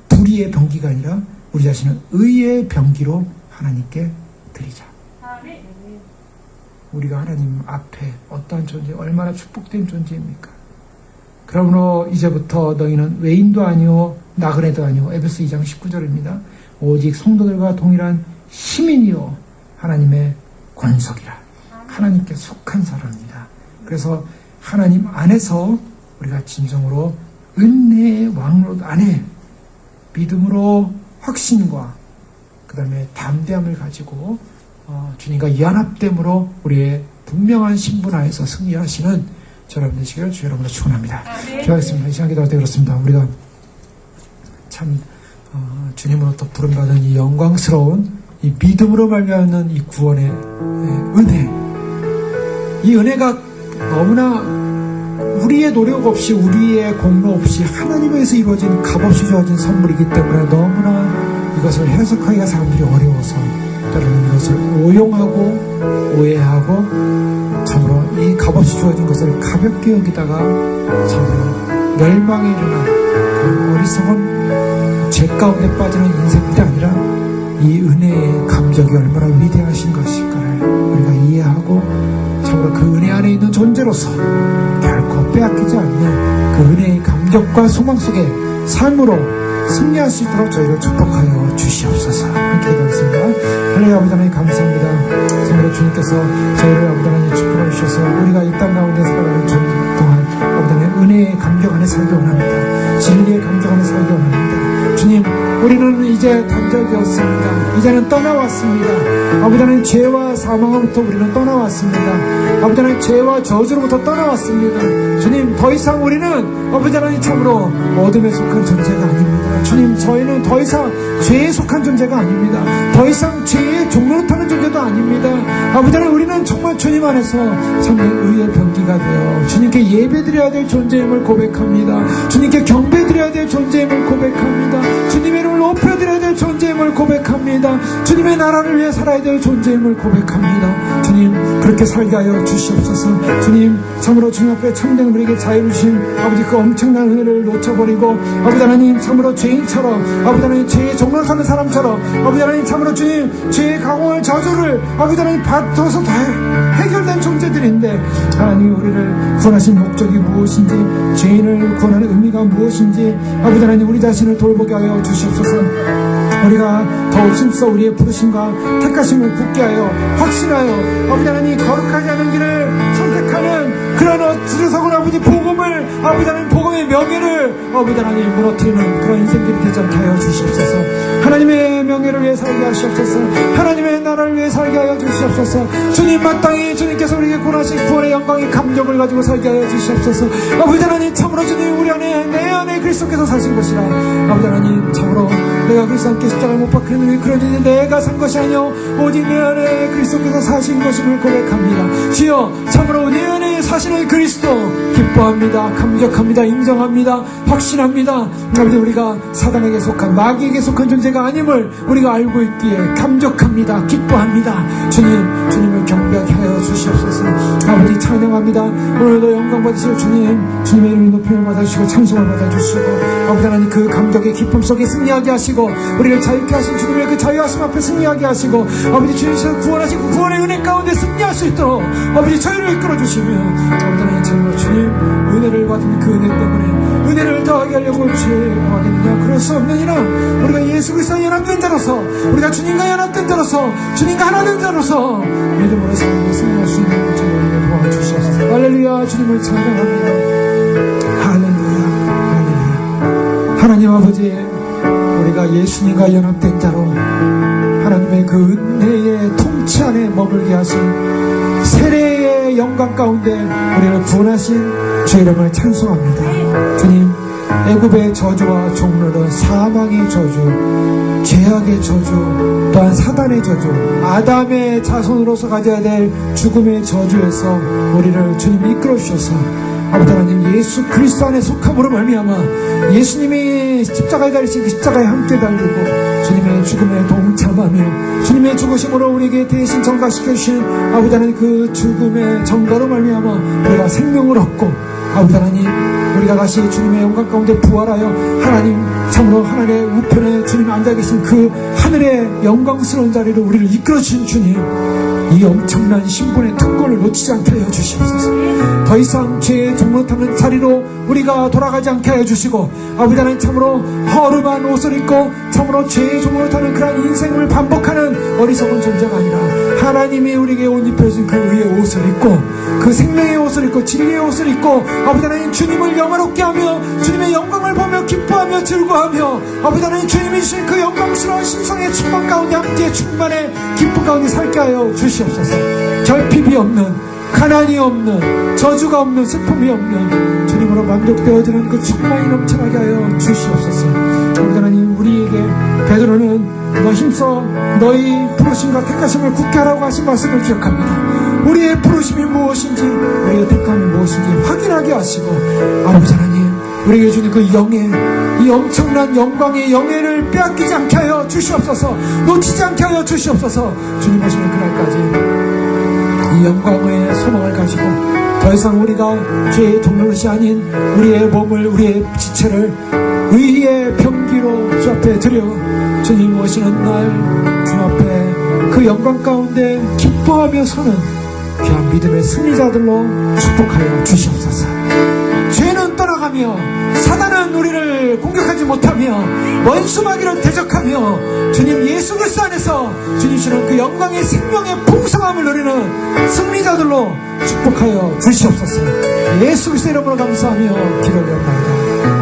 불의의 병기가 아니라 우리 자신을 의의 병기로 하나님께 드리자. 우리가 하나님 앞에 어떠한 존재, 얼마나 축복된 존재입니까? 그러므로 이제부터 너희는 외인도 아니오 나그네도 아니오. 에베소 2장 19절입니다. 오직 성도들과 동일한 시민이요 하나님의 권속이라. 하나님께 속한 사람입니다. 그래서 하나님 안에서 우리가 진정으로 은혜의 왕로 안에 믿음으로 확신과 그 다음에 담대함을 가지고 주님과 연합됨으로 우리의 분명한 신분 하에서 승리하시는 여러분 되시기를 주 여러분을 축원합니다. 기도하겠습니다. 이 시간 기도할 때 그렇습니다. 우리가 참 주님으로부터 부름받은 이 영광스러운 이 믿음으로 말미암는 이 구원의 은혜, 이 은혜가 너무나 우리의 노력 없이 우리의 공로 없이 하나님에서 이루어진 값없이 주어진 선물이기 때문에 너무나 이것을 해석하기가 사람들이 어려워서 때로는 이것을 오용하고 오해하고 참으로 이 값없이 주어진 것을 가볍게 여기다가 참으로 멸망에 이르는 그런 어리석은 죄 가운데 빠지는 인생들이 아니라 이 은혜의 감격이 얼마나 위대하신 것일까를 우리가 이해하고 참으로 그 은혜 안에 있는 존재로서 결코 빼앗기지 않는 그 은혜의 감격과 소망 속에 삶으로 승리할 수 있도록 저희를 축복하여 주시옵소서. 이렇게 기도하겠습니다. 할렐루야. 아버지 하나님 감사합니다. 참으로 주님께서 저희를 아버지 하나님 축복해 주셔서 우리가 이 땅 가운데 살아가는 동안 아버지 하나님 은혜의 감격 안에 살기 원합니다. 진리의 감격 안에 살기 원합니다. 주님, 우리는 이제 단절되었습니다. 이제는 떠나왔습니다. 아버지 하나님 죄와 사망으로부터 우리는 떠나왔습니다. 아버지 하나님 죄와 저주로부터 떠나왔습니다. 주님, 더 이상 우리는 아버지 하나님 참으로 어둠에 속한 존재가 아닙니다. 주님, 저희는 더 이상 죄에 속한 존재가 아닙니다. 더 이상 죄의 종로로 타는 존재도 아닙니다. 아버지 하나님, 우리는 정말 주님 안에서 참된 의의 병기가 되어 주님께 예배드려야 될 존재임을 고백합니다. 주님께 경배드려야 될 존재임을 고백합니다. 주님의 이름을 높여드려야 될 존재임을 고백합니다. 주님의 나라를 위해 살아야 될 존재임을 고백합니다. 주님, 그렇게 살게 하여 주시옵소서. 주님, 참으로 주님 앞에 참된 우리에게 자유를 주신 아버지 그 엄청난 은혜를 놓쳐버리고 아버지 하나님 참으로 죄인처럼 아버지 하나님 죄의 종로를 사는 사람처럼 아버지 하나님 참으로 주님 죄의 가공을 저주를 아버지 하나님 받아서 다 해결된 존재들인데 하나님 우리를 구원하신 목적이 무엇인지 죄인을 구원하는 의미가 무엇인지 아버지 하나님 우리 자신을 돌보게 하여 주시옵소서. 우리가 더욱 힘써 우리의 부르심과 택하심을 굳게 하여 확신하여 아버지 하나님 거룩하지 않은 길을 선택하는 그런 어리석은 아버지 복음을 아버지 하나님 복음의 명예를 아버지 하나님 무너뜨리는 그런 인생들이 되지 않게 하여 주시옵소서. 하나님의 명예를 위해 살게 하시옵소서. 하나님의 나라를 위해 살게 하여 주시옵소서. 주님, 마땅히 주님께서 우리에게 구원하신 구원의 영광의 감격을 가지고 살게 하여 주시옵소서. 아버지 하나님 참으로 주님 우리 안에 내 안에 그리스도께서 사신 것이라 아버지 하나님 참으로 내가 그리스도 함께 십자가를 못 박히는 그런 일이 내가 산 것이 아니오 오직 내 안에 그리스도께서 사신 것임을 고백합니다. 주여, 참으로 내 안에 사시는 그리스도 기뻐합니다. 감격합니다. 인정합니다. 확신합니다. 아버지, 우리가 사단에게 속한 마귀에게 속한 존재가 아님을 우리가 알고 있기에 감격합니다. 기뻐합니다. 주님, 주님을 경배하게 하여 주시옵소서. 아버지, 찬양합니다. 오늘도 영광 받으실 주님, 주님의 이름을 높임을 받아주시고 찬송을 받아주시고 아버지 하나님 그 감격의 기쁨 속에 승리하게 하시고 우리를 자유케 하신 주님의 그 자유하심 앞에 승리하게 하시고 아버지, 주님께서 구원하신 그 구원의 은혜 가운데 승리할 수 있도록 아버지 저희를 이끌어 주시면 아버지 하나님 참으로 주님 은혜를 받은 그 은혜 때문에 은혜를 더하게 하려고 죄하겠느냐? 그럴 수 없느니라. 우리가 예수 그리스도와 연합된 자로서 우리가 주님과 연합된 자로서 주님과 하나 된 자로서 믿음으로 삶을 승리할 수 있는 저희를 도와주시옵소서. 할렐루야. 주님을 찬양합니다. 할렐루야. 할렐루야. 하나님 아버지, 우리가 예수님과 연합된 자로 하나님의 그 은혜의 통치 안에 머물게 하신 세례의 영광 가운데 우리를 구원하신 주 이름을 찬송합니다. 주님, 애굽의 저주와 종로는 사망의 저주, 죄악의 저주, 또한 사단의 저주, 아담의 자손으로서 가져야 될 죽음의 저주에서 우리를 주님 이끌어 주셔서 아버지 하나님 예수 그리스도 안에 속함으로 말미암아 예수님이 십자가에 달리신 그 십자가에 함께 달리고 주님의 죽음에 동참하며 주님의 죽으심으로 우리에게 대신 전가시켜 주신 아버지 하나님 그 죽음의 전가로 말미암아 우리가 생명을 얻고 아버지 하나님 우리가 다시 주님의 영광 가운데 부활하여 하나님 참으로 하늘의 우편에 주님 앉아 계신 그 하늘의 영광스러운 자리로 우리를 이끌어 주신 주님, 이 엄청난 신분의 특권을 놓치지 않게 하여 주시옵소서. 더 이상 죄의 종로 타는 자리로 우리가 돌아가지 않게 해주시고, 아버지 하나님 참으로 허름한 옷을 입고 참으로 죄의 종으로 타는 그런 인생을 반복하는 어리석은 존재가 아니라 하나님이 우리에게 옷 입혀주신 그 의의 옷을 입고, 그 생명의 옷을 입고 진리의 옷을 입고, 아버지 하나님 주님을 영화롭게 하며 주님의 영광을 보며 기뻐하며 즐거워하며, 아버지 하나님 주님이 주신 그 영광스러운 신성의 충만 가운데 함께 충만의 기쁨 가운데 살게 하여 주시옵소서. 결핍이 없는, 가난이 없는, 저주가 없는, 슬픔이 없는 주님으로 만족되어지는 그 충만이 넘쳐나게 하여 주시옵소서. 아버지 하나님, 우리에게 베드로는 너 힘써 너희 부르심과 택하심을 굳게 하라고 하신 말씀을 기억합니다. 우리의 부르심이 무엇인지, 우리의 택함이 무엇인지 확인하게 하시고, 아버지 하나님, 우리에게 주는 그 영예, 이 엄청난 영광의 영예를 빼앗기지 않게 하여 주시옵소서. 놓치지 않게 하여 주시옵소서. 주님 오시는 그날까지 이 영광의 소망을 가지고 더 이상 우리가 죄의 동물릇이 아닌 우리의 몸을, 우리의 지체를 의의 병기로 주 앞에 드려 주님 오시는 날 주 앞에 그 영광 가운데 기뻐하며 서는 귀한 믿음의 승리자들로 축복하여 주시옵소서. 죄는 떠나가며 사단은 우리를 공격하지 못하며 원수마귀를 대적하며 주님 예수 그리스도 안에서 주님 주시는 그 영광의 생명의 풍성함을 누리는 승리자들로 축복하여 주시옵소서. 예수 그리스도 이름으로 감사하며 기도드립니다.